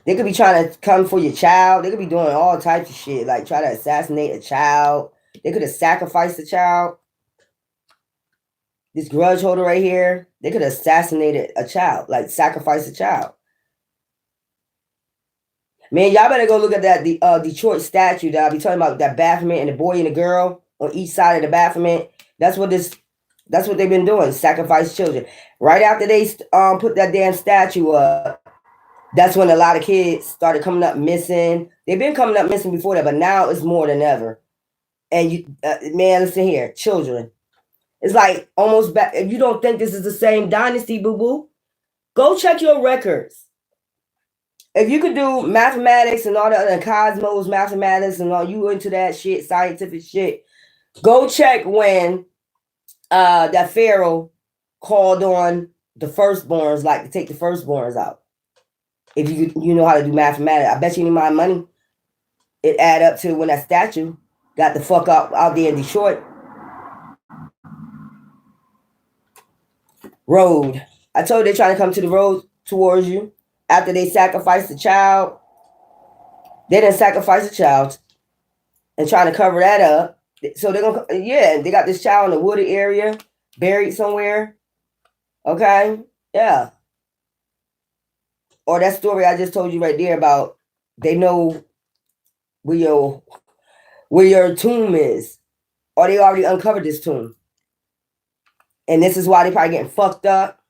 They could be trying to come for your child. They could be doing all types of shit, like try to assassinate a child. They could have sacrificed a child. This grudge holder right here, they could have assassinated a child, like sacrificed a child. Man, y'all better go look at that Detroit statue that I'll be talking about, that Baphomet and the boy and the girl on each side of the Baphomet. That's what they've been doing, sacrifice children. Right after they put that damn statue up, that's when a lot of kids started coming up missing. They've been coming up missing before that, but now it's more than ever. And man, listen here, children. It's like almost back. If you don't think this is the same dynasty, boo-boo, go check your records. If you could do mathematics and all the other cosmos, mathematics and all, you into that shit, scientific shit, go check when that Pharaoh called on the firstborns, like to take the firstborns out. If you know how to do mathematics, I bet you any my money it add up to when that statue got the fuck out there in Detroit. Road. I told you they're trying to come to the road towards you after they sacrificed the child. They didn't sacrifice the child and trying to cover that up. So they're gonna, they got this child in the wooded area, buried somewhere. Okay, yeah. Or that story I just told you right there about they know where your tomb is, or they already uncovered this tomb, and this is why they probably getting fucked up.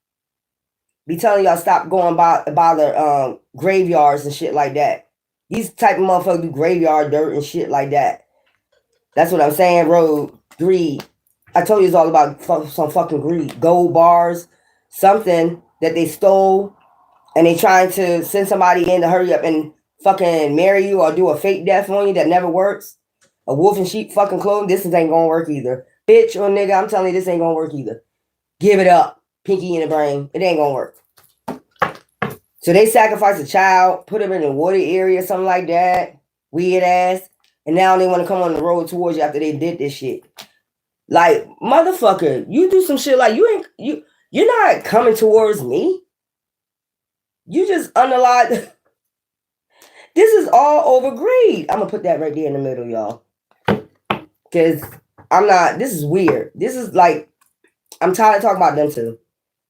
be telling y'all stop going by the graveyards and shit like that. These type of motherfuckers do graveyard dirt and shit like that. That's what I'm saying, road greed. I told you it's all about some fucking greed. Gold bars, something that they stole, and they trying to send somebody in to hurry up and fucking marry you or do a fake death on you that never works. A wolf in sheep fucking clothing, this ain't gonna work either. Bitch or nigga, I'm telling you, this ain't gonna work either. Give it up. Pinky in the brain. It ain't gonna work. So they sacrificed a child, put him in a wooded area, something like that. Weird ass. And now they want to come on the road towards you after they did this shit. Like, motherfucker, you do some shit like you're not coming towards me. You just unalive. This is all over greed. I'm gonna put that right there in the middle, y'all. Cause this is weird. This is like, I'm tired of talking about them too.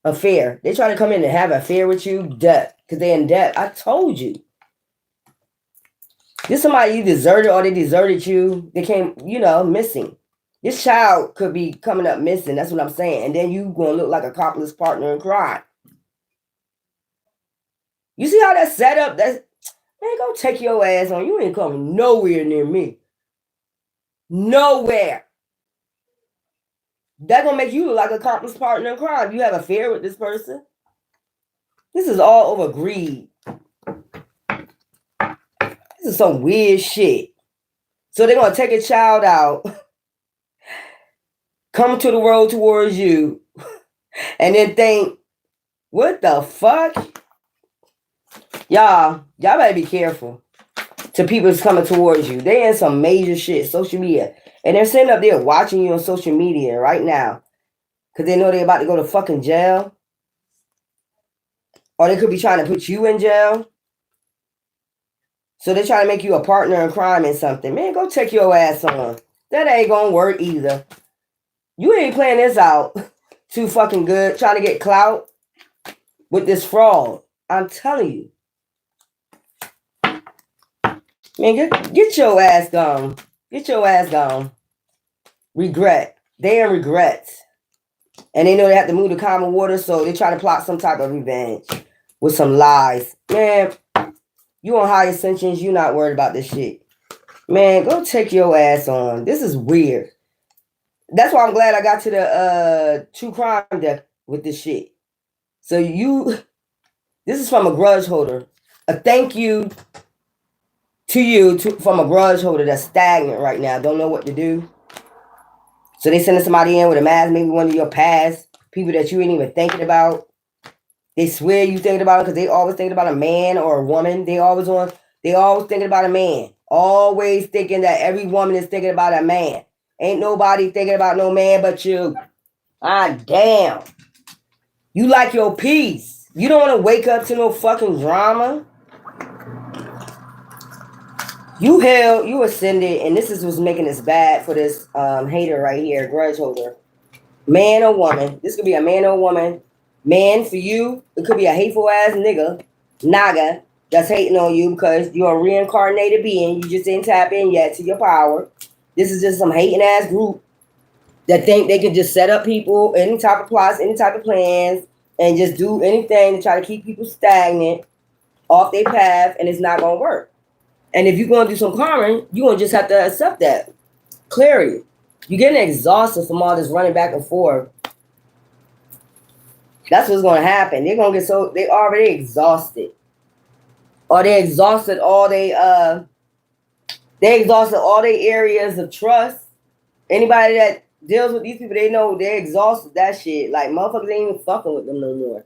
Affair. They try to come in and have an affair with you, debt. Because they're in debt. I told you. This somebody you deserted or they deserted you. They came, missing. This child could be coming up missing. That's what I'm saying. And then you going to look like a accomplice partner in crime. You see how that's set up? Man, go take your ass on. You ain't coming nowhere near me. Nowhere. That's going to make you look like an accomplice partner in crime. You have an affair with this person. This is all over greed. This is some weird shit. So they're going to take a child out, come to the road towards you, and then think, what the fuck? Y'all better be careful to people that's coming towards you. They in some major shit, social media. And they're sitting up there watching you on social media right now because they know they're about to go to fucking jail. Or they could be trying to put you in jail. So they're trying to make you a partner in crime and something. Man, go take your ass on. That ain't gonna work either. You ain't playing this out too fucking good, trying to get clout with this fraud. I'm telling you. Man, get your ass gone. Get your ass gone. Regret. They in regrets. And they know they have to move to common water, so they try to plot some type of revenge with some lies. Man, you on high ascensions, you not worried about this shit. Man, go take your ass on. This is weird. That's why I'm glad I got to the true crime death with this shit. So this is from a grudge holder. A thank you to you from a grudge holder that's stagnant right now, don't know what to do. So they sending somebody in with a mask, maybe one of your past people that you ain't even thinking about. They swear you thinking about it because they always thinking about a man or a woman. They always thinking about a man. Always thinking that every woman is thinking about a man. Ain't nobody thinking about no man but you. Ah, damn. You like your peace. You don't want to wake up to no fucking drama. You held, you ascended, and this is what's making this bad for this hater right here, grudge holder. Man or woman. This could be a man or woman. Man, for you, it could be a hateful ass nigga, naga, that's hating on you because you're a reincarnated being. You just didn't tap in yet to your power. This is just some hating ass group that think they can just set up people, any type of plots, any type of plans, and just do anything to try to keep people stagnant off their path, and it's not going to work. And if you're going to do some karma, you're going to just have to accept that. Clarity. You're getting exhausted from all this running back and forth. That's what's going to happen. They're going to get they already exhausted. Or they exhausted all they exhausted all their areas of trust. Anybody that deals with these people, they know they exhausted that shit. Like, motherfuckers ain't even fucking with them no more.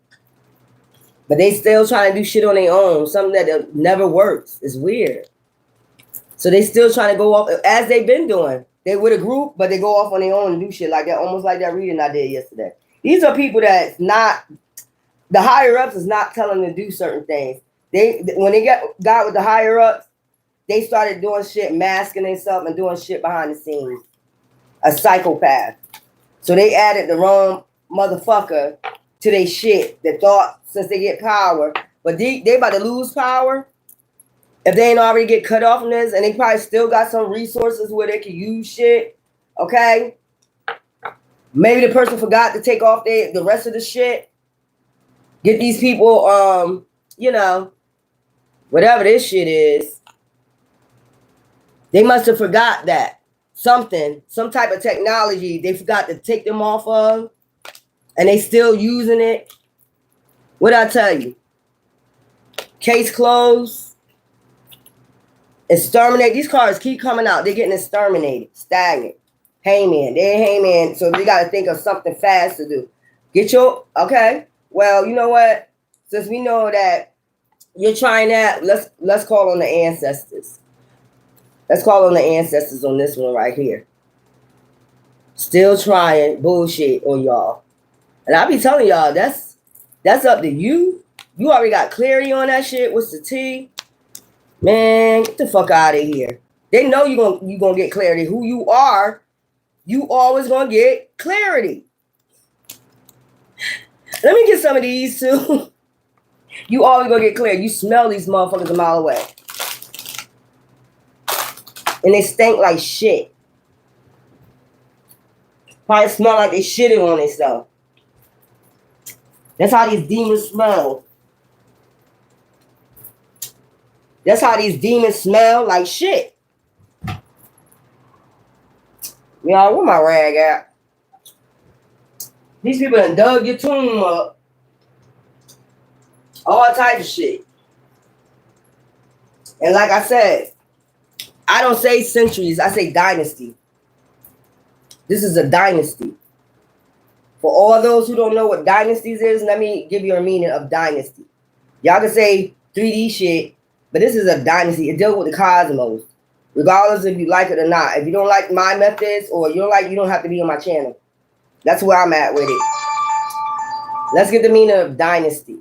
But they still trying to do shit on their own. Something that never works. It's weird. So they still trying to go off as they've been doing. They with a group, but they go off on their own and do shit like that. Almost like that reading I did yesterday. These are people that's not, the higher ups is not telling them to do certain things. When they got with the higher ups, they started doing shit, masking themselves and doing shit behind the scenes. A psychopath. So they added the wrong motherfucker to their shit that thought since they get power, but they about to lose power if they ain't already get cut off from this, and they probably still got some resources where they can use shit. Okay, maybe the person forgot to take off the rest of the shit. Get these people, you know, whatever this shit is. They must have forgot that something, some type of technology they forgot to take them off of, and they still using it. What I tell you? Case closed. Exterminate. These cars keep coming out. They're getting exterminated. Stagnant. Hangman. They ain't hangman. So they got to think of something fast to do. Get your, okay. Well, you know what? Since we know that you're trying that, let's call on the ancestors. Let's call on the ancestors on this one right here. Still trying bullshit on y'all. And I be telling y'all, that's up to you. You already got clarity on that shit. What's the T? Man, get the fuck out of here. They know you gonna get clarity. Who you are, you always gonna get clarity. Let me get some of these too. You always gonna get clarity. You smell these motherfuckers a mile away. And they stink like shit. Probably smell like they shitting on themselves. That's how these demons smell. That's how these demons smell, like shit. Y'all, where my rag at? These people done dug your tomb up. All types of shit. And like I said, I don't say centuries, I say dynasty. This is a dynasty. For all those who don't know what dynasties is, let me give you a meaning of dynasty. Y'all can say 3D shit, but this is a dynasty. It deals with the cosmos. Regardless if you like it or not. If you don't like my methods or you don't have to be on my channel. That's where I'm at with it. Let's get the meaning of dynasty.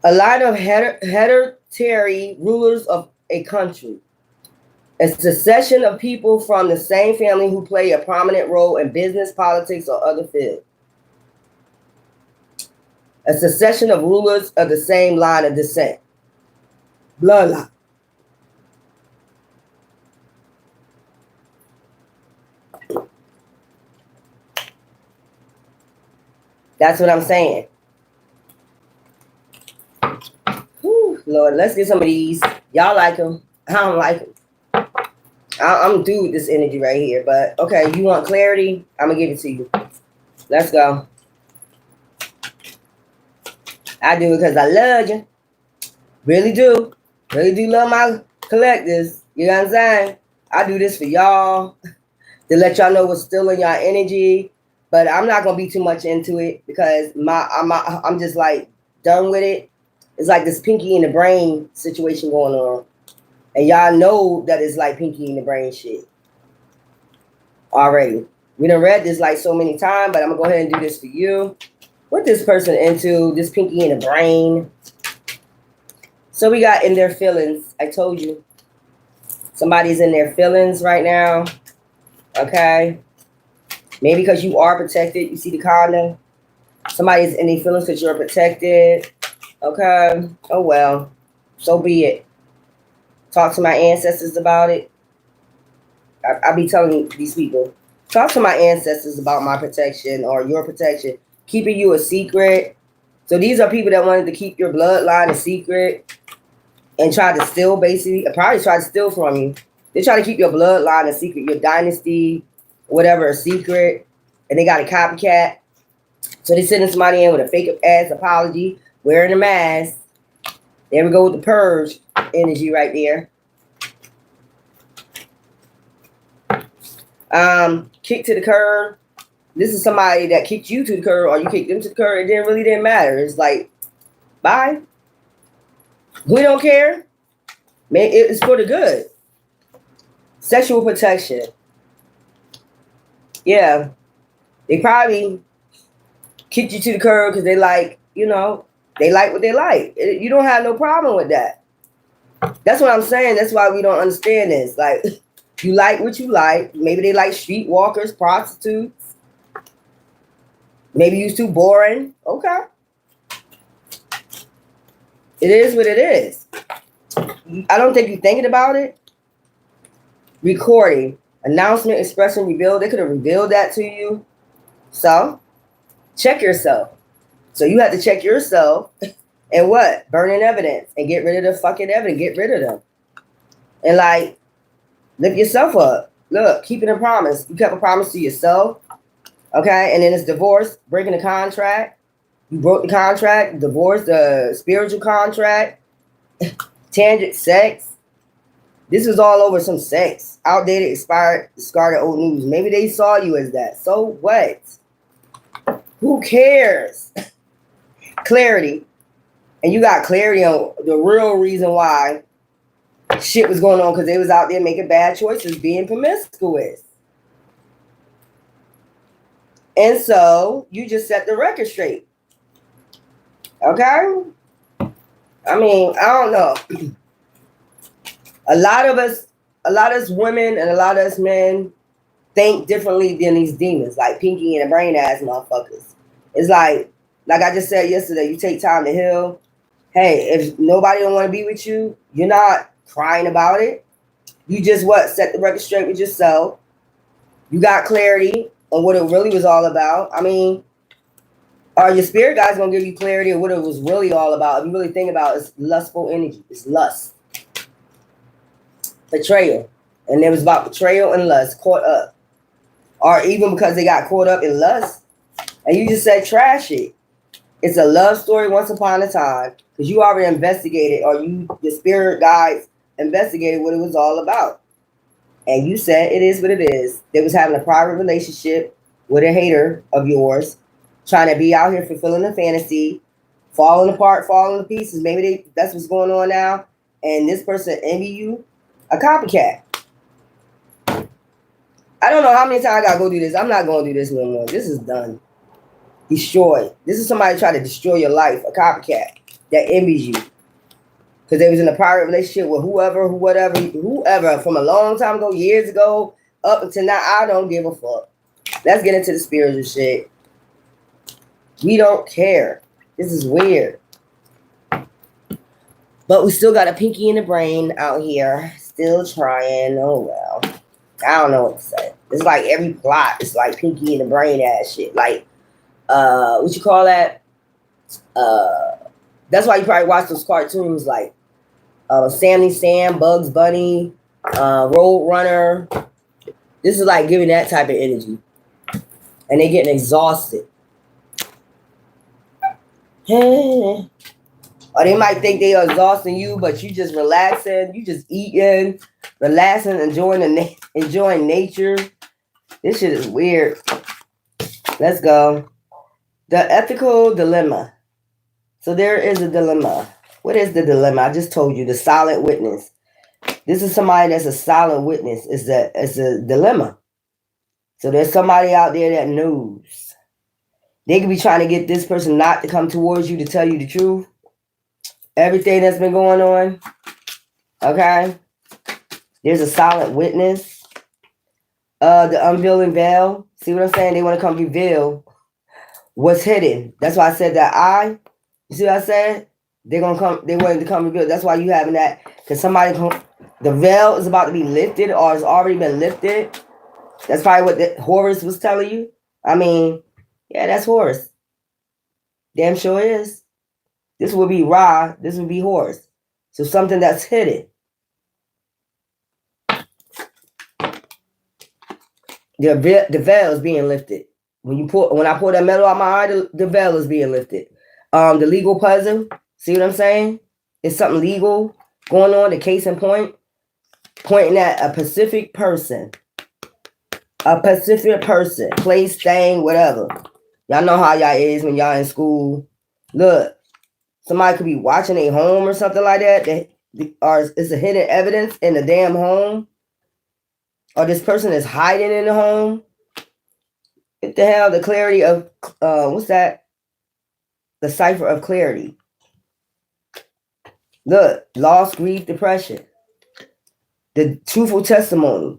A line of hereditary rulers of a country. A succession of people from the same family who play a prominent role in business, politics, or other fields. A succession of rulers of the same line of descent. Bloodline. That's what I'm saying. Whew, Lord, let's get some of these. Y'all like them. I don't like them. I'm through with this energy right here. But, okay, you want clarity? I'm going to give it to you. Let's go. I do it because I love you. Really do. Really do love my collectors. You know what I'm saying? I do this for y'all. To let y'all know what's still in y'all energy. But I'm not going to be too much into it. Because I'm just like done with it. It's like this Pinky in the Brain situation going on. And y'all know that it's like Pinky in the Brain shit. Already. We done read this like so many times. But I'm going to go ahead and do this for you. What this person into, this Pinky in the Brain. So we got in their feelings. I told you. Somebody's in their feelings right now. Okay. Maybe because you are protected. You see the condom. Somebody's in their feelings because you're protected. Okay. Oh, well. So be it. Talk to my ancestors about it. I be telling these people. Talk to my ancestors about my protection or your protection. Keeping you a secret. So these are people that wanted to keep your bloodline a secret and try to steal, basically. Probably try to steal from you. They try to keep your bloodline a secret, your dynasty, whatever, a secret. And they got a copycat. So they sending somebody in with a fake-ass apology, wearing a mask. There we go with the purge energy right there. Kick to the curb. This is somebody that kicked you to the curb or you kicked them to the curb. It didn't matter. It's like, bye. We don't care. Man, it's for the good. Sexual protection. Yeah. They probably kicked you to the curb because they like, they like what they like. You don't have no problem with that. That's what I'm saying. That's why we don't understand this. Like, you like what you like. Maybe they like streetwalkers, prostitutes. Maybe you're too boring. Okay. It is what it is. I don't think you're thinking about it. Recording, announcement, expression, reveal. They could have revealed that to you. So, check yourself. So you have to check yourself and what? Burning evidence and get rid of the fucking evidence. Get rid of them. And like, lift yourself up. Look, keeping a promise. You kept a promise to yourself. Okay? And then it's divorce, breaking the contract. You broke the contract, divorce, the spiritual contract, tangent sex. This was all over some sex. Outdated, expired, discarded old news. Maybe they saw you as that. So what? Who cares? Clarity. And you got clarity on the real reason why shit was going on, because they was out there making bad choices, being promiscuous. And so you just set the record straight. Okay? I mean, I don't know. A lot of us women and a lot of us men think differently than these demons, like Pinky and the brain ass motherfuckers. It's like I just said yesterday, you take time to heal. Hey, if nobody don't want to be with you, you're not crying about it. You just set the record straight with yourself. You got clarity on what it really was all about. I mean, are your spirit guys gonna give you clarity of what it was really all about? If you really think about it, it's lustful energy. It's lust. Betrayal. And it was about betrayal and lust, caught up. Or even because they got caught up in lust, and you just said trash it. It's a love story once upon a time, because you already investigated, or your spirit guides investigated what it was all about. And you said it is what it is. They was having a private relationship with a hater of yours, trying to be out here fulfilling a fantasy, falling apart, falling to pieces. Maybe that's what's going on now. And this person envy you, a copycat. I don't know how many times I gotta go do this. I'm not gonna do this no more. This is done. Destroyed. This is somebody trying to destroy your life, a copycat that envies you. Because they was in a private relationship with whoever from a long time ago, years ago, up until now. I don't give a fuck. Let's get into the spiritual shit. We don't care. This is weird. But we still got a Pinky in the brain out here. Still trying. Oh, well. I don't know what to say. It's like every plot is like Pinky in the brain ass shit. Like, what you call that? That's why you probably watch those cartoons like Sammy Sam, Bugs Bunny, Road Runner. This is like giving that type of energy. And they getting exhausted. Or they might think they are exhausting you, but you just relaxing, you just eating, relaxing, enjoying nature. This shit is weird. Let's go. The ethical dilemma. So there is a dilemma. What is the dilemma? I just told you, the silent witness. This is somebody that's a silent witness. It's a dilemma. So there's somebody out there that knows. They could be trying to get this person not to come towards you to tell you the truth. Everything that's been going on. Okay? There's a silent witness. The unveiling veil. See what I'm saying? They want to come reveal what's hidden. That's why I said that you see what I said? They wanted to come reveal. That's why you having that. Because the veil is about to be lifted, or it's already been lifted. That's probably what the Horus was telling you. I mean, yeah, that's Horus. Damn sure is. This would be Ra. This would be Horus. So something that's hidden. The veil is being lifted. When I pull that metal out my eye, the veil is being lifted. The legal puzzle. See what I'm saying? It's something legal going on. The case in point, pointing at a specific person. A specific person, place, thing, whatever. Y'all know how y'all is when y'all in school. Look, somebody could be watching a home or something like that. Or it's a hidden evidence in the damn home. Or this person is hiding in the home. What the hell? The clarity of, what's that? The cipher of clarity. Look, loss, grief, depression. The truthful testimony.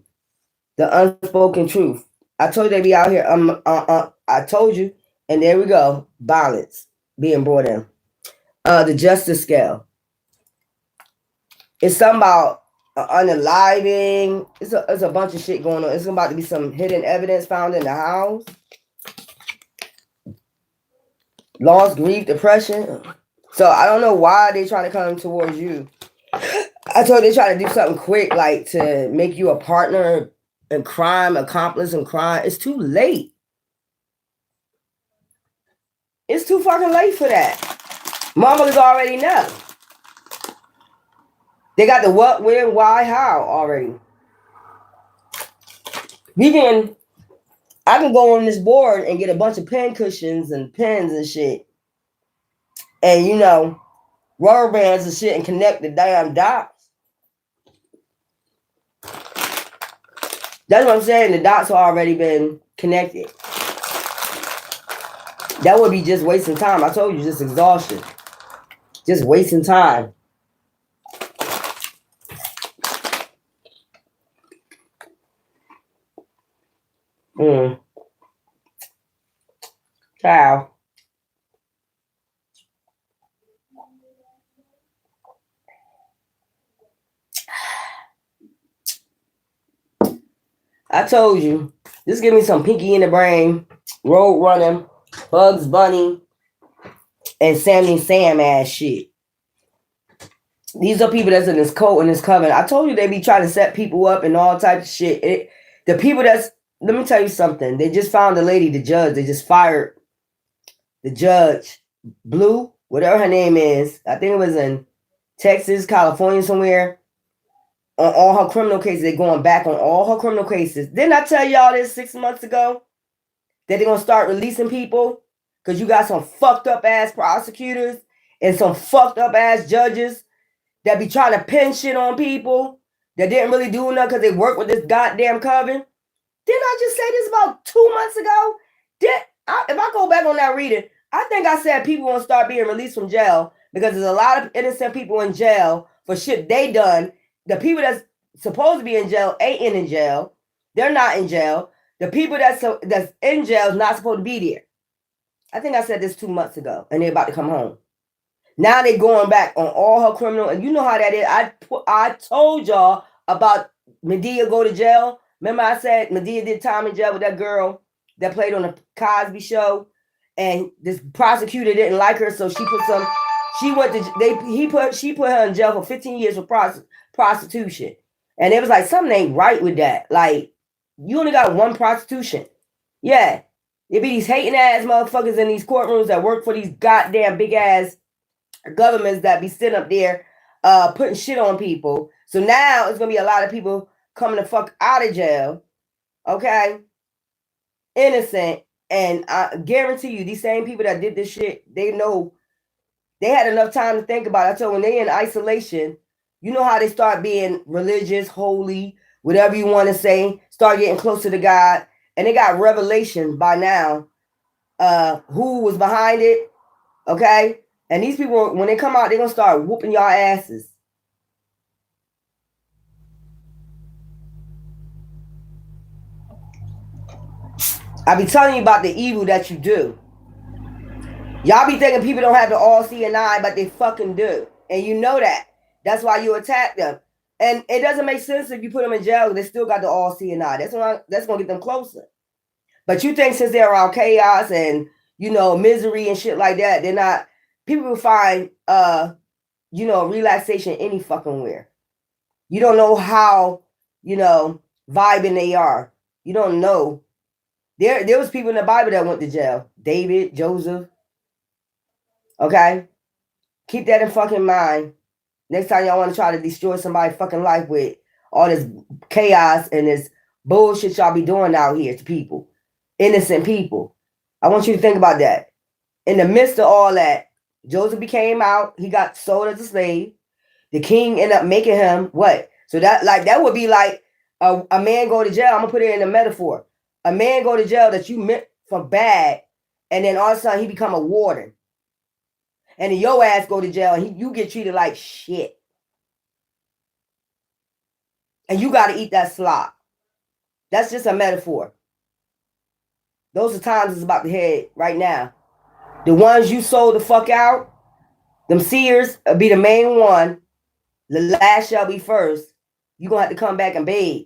The unspoken truth. I told you they be out here. I told you. And there we go. Balance being brought in. The justice scale. It's something about unaliving. It's a bunch of shit going on. It's about to be some hidden evidence found in the house. Loss, grief, depression. So I don't know why they trying to come towards you. I told they try to do something quick, like to make you a partner in crime, accomplice in crime. It's too late. It's too fucking late for that. Motherfuckers already know. They got the what, when, why, how already. I can go on this board and get a bunch of pen cushions and pens and shit. And, you know, rubber bands and shit and connect the damn dots. That's what I'm saying. The dots have already been connected. That would be just wasting time. I told you, just exhaustion. Just wasting time. Ciao. I told you, just give me some Pinky in the Brain, Road Running, Bugs Bunny, and Sammy Sam ass shit. These are people that's in this cult and this covenant. I told you they be trying to set people up and all types of shit. The people let me tell you something. They just found the lady, the judge. They just fired the judge, Blue, whatever her name is. I think it was in Texas, California, somewhere. On all her criminal cases, they're going back on all her criminal cases. Didn't I tell y'all this 6 months ago? That they're going to start releasing people? Because you got some fucked up ass prosecutors and some fucked up ass judges that be trying to pin shit on people that didn't really do nothing because they work with this goddamn coven. Didn't I just say this about 2 months ago? If I go back on that reading, I think I said people going to start being released from jail because there's a lot of innocent people in jail for shit they done. The people that's supposed to be in jail ain't in jail. They're not in jail. The people that's in jail is not supposed to be there. I think I said this 2 months ago, and they're about to come home. Now they're going back on all her criminal, and you know how that is. I told y'all about Medea go to jail. Remember I said Medea did time in jail with that girl that played on the Cosby Show, and this prosecutor didn't like her, so she put her in jail for 15 years for prostitution. And it was like, something ain't right with that. Like, you only got one prostitution. Yeah. It be these hating ass motherfuckers in these courtrooms that work for these goddamn big ass governments that be sitting up there putting shit on people. So now it's gonna be a lot of people coming the fuck out of jail. Okay? Innocent. And I guarantee you, these same people that did this shit, they know they had enough time to think about it. I told when they in isolation, you know how they start being religious, holy, whatever you want to say, start getting closer to God. And they got revelation by now who was behind it. Okay? And these people, when they come out, they're going to start whooping y'all asses. I be telling you about the evil that you do. Y'all be thinking people don't have the all see and eye, but they fucking do. And you know that. That's why you attack them. And it doesn't make sense if you put them in jail, they still got the all see and eye. That's going to get them closer. But you think since they're around chaos and, you know, misery and shit like that, they're not, people will find, you know, relaxation any fucking where. You don't know how, you know, vibing they are. You don't know. There was people in the Bible that went to jail. David, Joseph. Okay? Keep that in fucking mind. Next time y'all want to try to destroy somebody's fucking life with all this chaos and this bullshit y'all be doing out here to people. Innocent people. I want you to think about that. In the midst of all that, Joseph became out. He got sold as a slave. The king ended up making him what? So that would be like a man go to jail. I'm going to put it in a metaphor. A man go to jail that you meant for bad, and then all of a sudden he become a warden. And then your ass go to jail and you get treated like shit. And you got to eat that slop. That's just a metaphor. Those are times it's about to head right now. The ones you sold the fuck out, them seers will be the main one The last shall be first. You're going to have to come back and beg.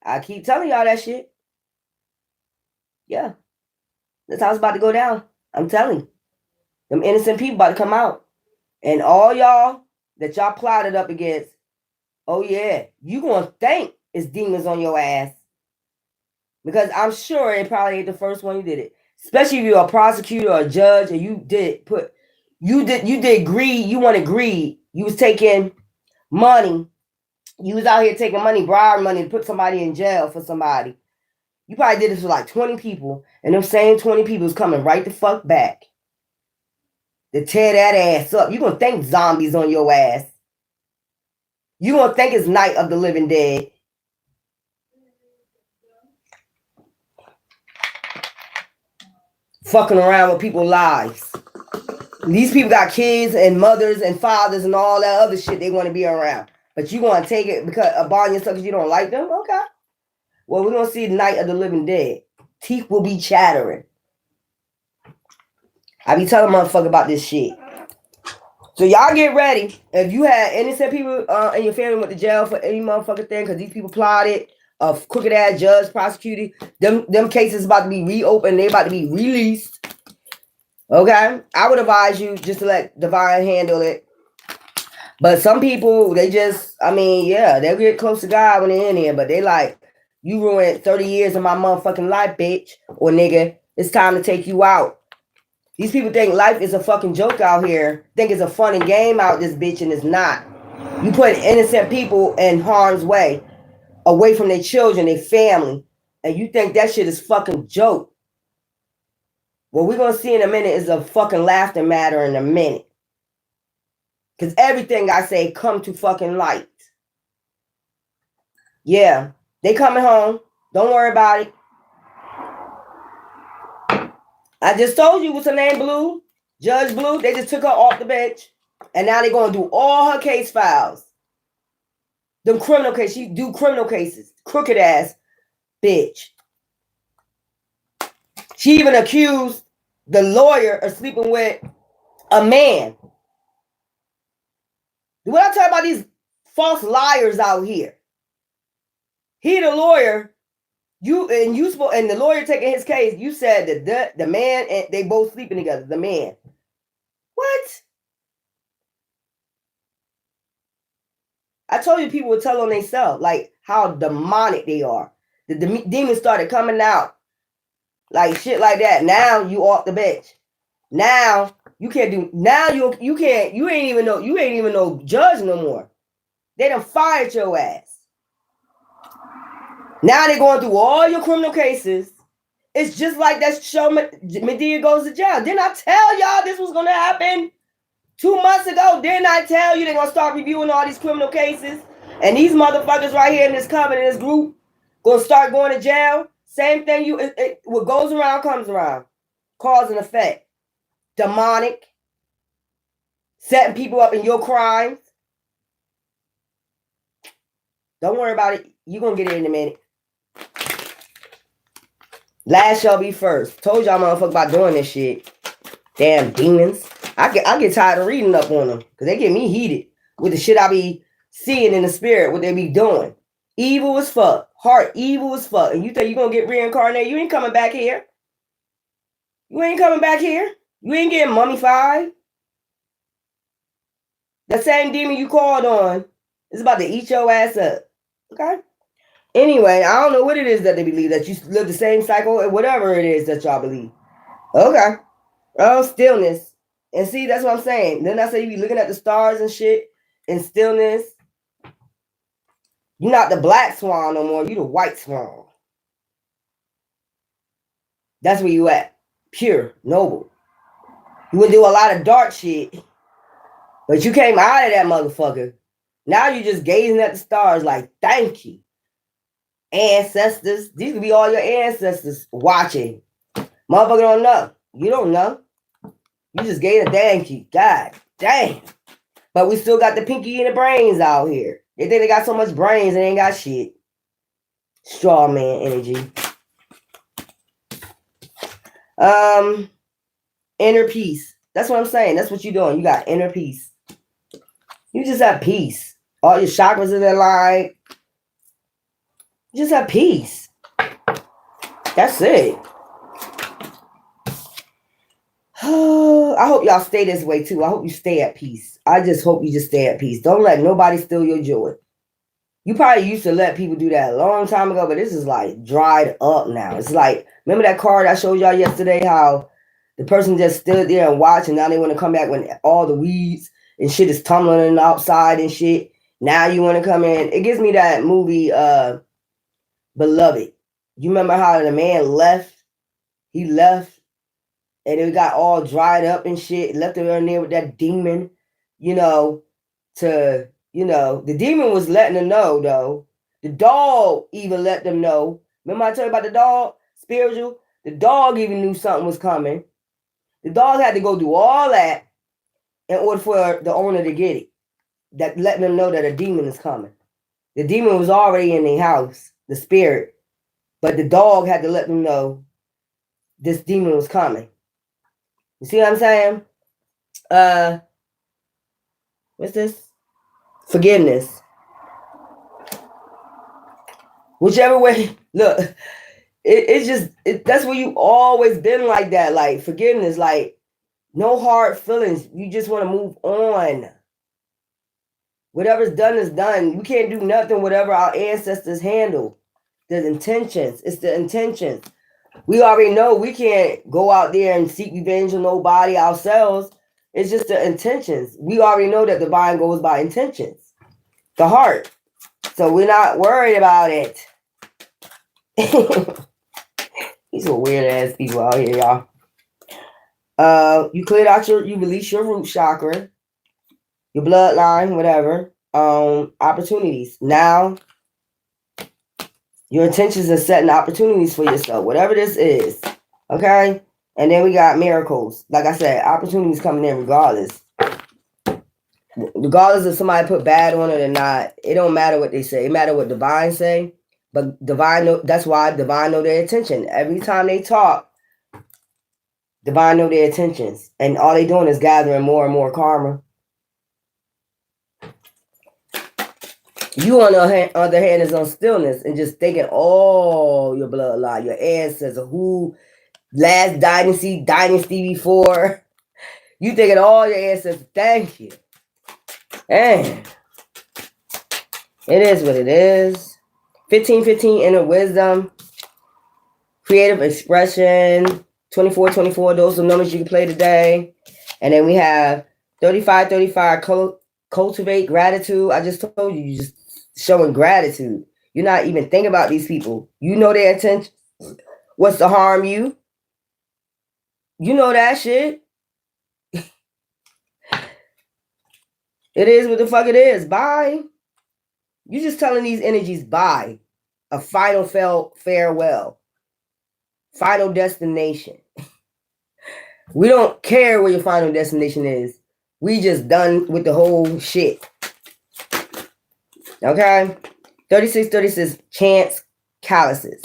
I keep telling y'all that shit. Yeah. That's how it's about to go down. I'm telling you. Them innocent people about to come out. And all y'all that y'all plotted up against, oh yeah, you going to think it's demons on your ass. Because I'm sure it probably ain't the first one you did it. Especially if you're a prosecutor or a judge and you did greed, you wanted greed. You was taking money. You was out here taking money, bribe money to put somebody in jail for somebody. You probably did this for like 20 people, and them same 20 people is coming right the fuck back to tear that ass up. You're going to think zombies on your ass. You're going to think it's Night of the Living Dead. Fucking around with people's lives. These people got kids and mothers and fathers and all that other shit they want to be around. But you want to take it because upon yourself because you don't like them? Okay. Well, we're going to see the Night of the Living Dead. Teeth will be chattering. I be telling motherfucker about this shit. So y'all get ready. If you had innocent people in your family went to jail for any motherfucking thing because these people plotted, a crooked ass judge, prosecuted, them cases about to be reopened, they about to be released. Okay? I would advise you just to let Divine handle it. But some people, they just, I mean, yeah, they'll get close to God when they're in here, but they like, you ruined 30 years of my motherfucking life, bitch, or nigga. It's time to take you out. These people think life is a fucking joke out here. Think it's a fun and game out this bitch, and it's not. You put innocent people in harm's way, away from their children, their family, and you think that shit is fucking joke. What we're going to see in a minute is a fucking laughter matter in a minute. Because everything I say come to fucking light. Yeah, they coming home. Don't worry about it. I just told you what's her name, Blue. Judge Blue. They just took her off the bench. And now they're going to do all her case files. Them criminal cases. She do criminal cases. Crooked ass bitch. She even accused the lawyer of sleeping with a man. What I tell about these false liars out here? He the lawyer. And the lawyer taking his case, you said that the man and they both sleeping together. The man. What? I told you people would tell on themselves, like how demonic they are. The demons started coming out. Like shit like that. Now you off the bench. Now you can't do you ain't even no judge no more. They done fired your ass. Now they're going through all your criminal cases. It's just like that show Medea Goes to Jail. Didn't I tell y'all this was gonna happen 2 months ago? Didn't I tell you they're gonna start reviewing all these criminal cases? And these motherfuckers right here in this covenant, in this group, gonna start going to jail. Same thing, what goes around comes around. Cause and effect. Demonic. Setting people up in your crimes. Don't worry about it. You're gonna get it in a minute. Last shall be first. Told y'all motherfuckers about doing this shit. Damn demons. I get tired of reading up on them. Because they get me heated. With the shit I be seeing in the spirit. What they be doing. Evil as fuck. Heart evil as fuck. And you think you're going to get reincarnated? You ain't coming back here. You ain't coming back here. You ain't getting mummified. That same demon you called on is about to eat your ass up. Okay? Anyway, I don't know what it is that they believe. That you live the same cycle or whatever it is that y'all believe. Okay. Oh, stillness. And see, that's what I'm saying. Then I say you be looking at the stars and shit in stillness. You're not the black swan no more. You the white swan. That's where you at. Pure, noble. You would do a lot of dark shit. But you came out of that motherfucker. Now you just gazing at the stars like, thank you. Ancestors. These could be all your ancestors watching. Motherfucker don't know. You don't know. You just gave a thank you. God damn. But we still got the pinky and the brains out here. They think they got so much brains and they ain't got shit. Straw man energy. Inner peace. That's what I'm saying. That's what you're doing. You got inner peace. You just have peace. All your chakras in their line. You just have peace. That's it. I hope y'all stay this way too. I hope you stay at peace. I just hope you just stay at peace. Don't let nobody steal your joy. You probably used to let people do that a long time ago, but this is like dried up now. It's like, remember that card I showed y'all yesterday, how the person just stood there and watched, and now they want to come back when all the weeds and shit is tumbling outside and shit. Now you want to come in. It gives me that movie, Beloved. You remember how the man left? He left, and it got all dried up and shit. Left him in there with that demon, you know, to, you know, the demon was letting them know, though. The dog even let them know. Remember I told you about the dog? Spiritual? The dog even knew something was coming. The dog had to go do all that in order for the owner to get it. That letting them know that a demon is coming. The demon was already in their house, the spirit. But the dog had to let them know this demon was coming. You see what I'm saying? What's this? Forgiveness. Whichever way, look, it's just, that's where you always been like that. Like forgiveness, like no hard feelings. You just want to move on. Whatever's done is done. We can't do nothing whatever our ancestors handle. The intentions. It's the intentions. We already know we can't go out there and seek revenge on nobody ourselves. It's just the intentions. We already know that the divine goes by intentions. The heart. So we're not worried about it. These are weird ass people out here, y'all. You cleared out you release your root chakra, your bloodline, whatever. Opportunities. Now, your intentions are setting opportunities for yourself, whatever this is. Okay? And then we got miracles. Like I said, opportunities coming in regardless. Regardless if somebody put bad on it or not, it don't matter what they say. It matter what divine say. But divine know, that's why divine know their intention. Every time they talk, divine know their intentions. And all they doing is gathering more and more karma. You, on the other hand, is on stillness and just thinking all your bloodline, your ancestors, who last dynasty before. You thinking all your ancestors. Thank you. And it is what it is. 1515 inner wisdom, creative expression, 2424. Those are numbers you can play today. And then we have 3535 cultivate gratitude. I just told you, you just showing gratitude. You're not even thinking about these people. You know their intention. What's to harm you? You know that shit. It is what the fuck it is. Bye. You just telling these energies bye. A final farewell. Final destination. We don't care where your final destination is. We just done with the whole shit. Okay? 3636, chance, calluses.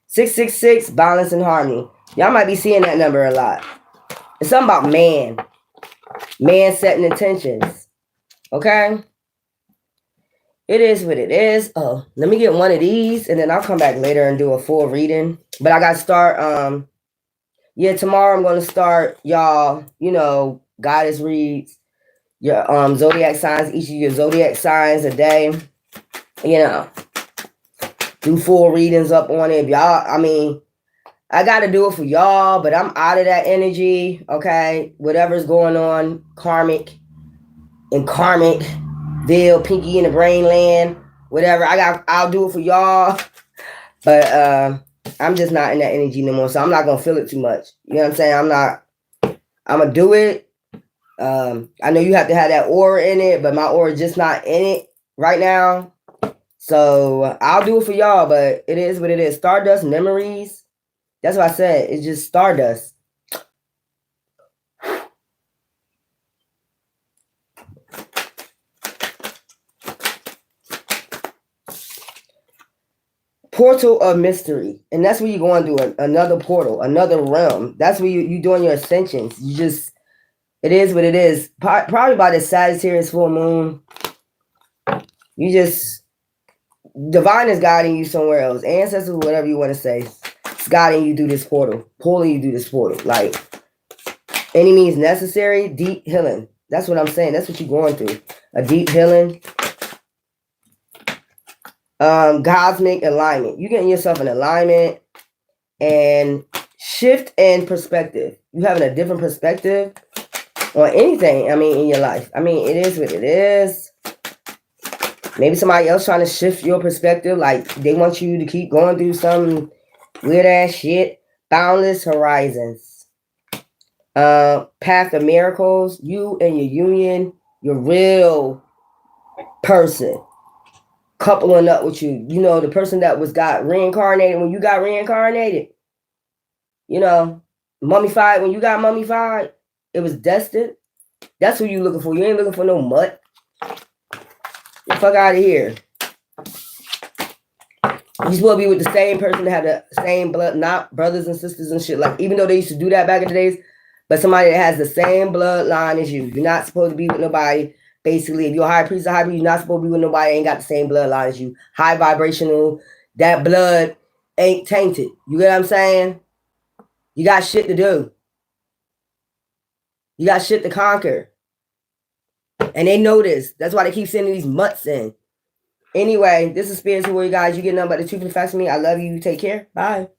666, balance and harmony. Y'all might be seeing that number a lot. It's something about man. Man setting intentions. Okay? It is what it is. Oh, let me get one of these, and then I'll come back later and do a full reading. But I got to start, tomorrow I'm going to start, y'all, goddess reads, your zodiac signs, each of your zodiac signs a day. Do full readings up on it. Y'all, I got to do it for y'all, but I'm out of that energy, okay? Whatever's going on, karmic, Bill, Pinky in the brain land, whatever. I'll do it for y'all. But I'm just not in that energy no more. So I'm not gonna feel it too much. You know what I'm saying? I'm gonna do it. I know you have to have that aura in it, but my aura is just not in it right now. So I'll do it for y'all, but it is what it is. Stardust memories. That's what I said. It's just stardust. Portal of mystery. And that's where you're going to another portal, another realm. That's where you're doing your ascensions. You just, It is what it is. Probably by the Sagittarius full moon, you just, divine is guiding you somewhere else. Ancestors, whatever you want to say, it's guiding you through this portal, pulling you through this portal. Like, any means necessary, deep healing. That's what I'm saying. That's what you're going through. A deep healing. Cosmic alignment. You're getting yourself in alignment and shift in perspective. You having a different perspective on anything, I mean, in your life. I mean, it is what it is. Maybe somebody else trying to shift your perspective. Like, they want you to keep going through some weird ass shit. Boundless horizons. Path of miracles. You and your union. Your real person. Coupling up with you. You know, the person that got reincarnated when you got reincarnated. You know, mummified when you got mummified. It was destined. That's who you looking for. You ain't looking for no mutt. Get the fuck out of here. You supposed to be with the same person that had the same blood, not brothers and sisters and shit. Like, even though they used to do that back in the days, but somebody that has the same bloodline as you. You're not supposed to be with nobody. Basically, if you're a high priest or high priest, you're not supposed to be with nobody that ain't got the same bloodline as you. High vibrational. That blood ain't tainted. You get what I'm saying? You got shit to do. You got shit to conquer. And they know this. That's why they keep sending these mutts in. Anyway, this is Spiritual Warrior, guys. You get nothing but the truth and the facts from me. I love you. Take care. Bye.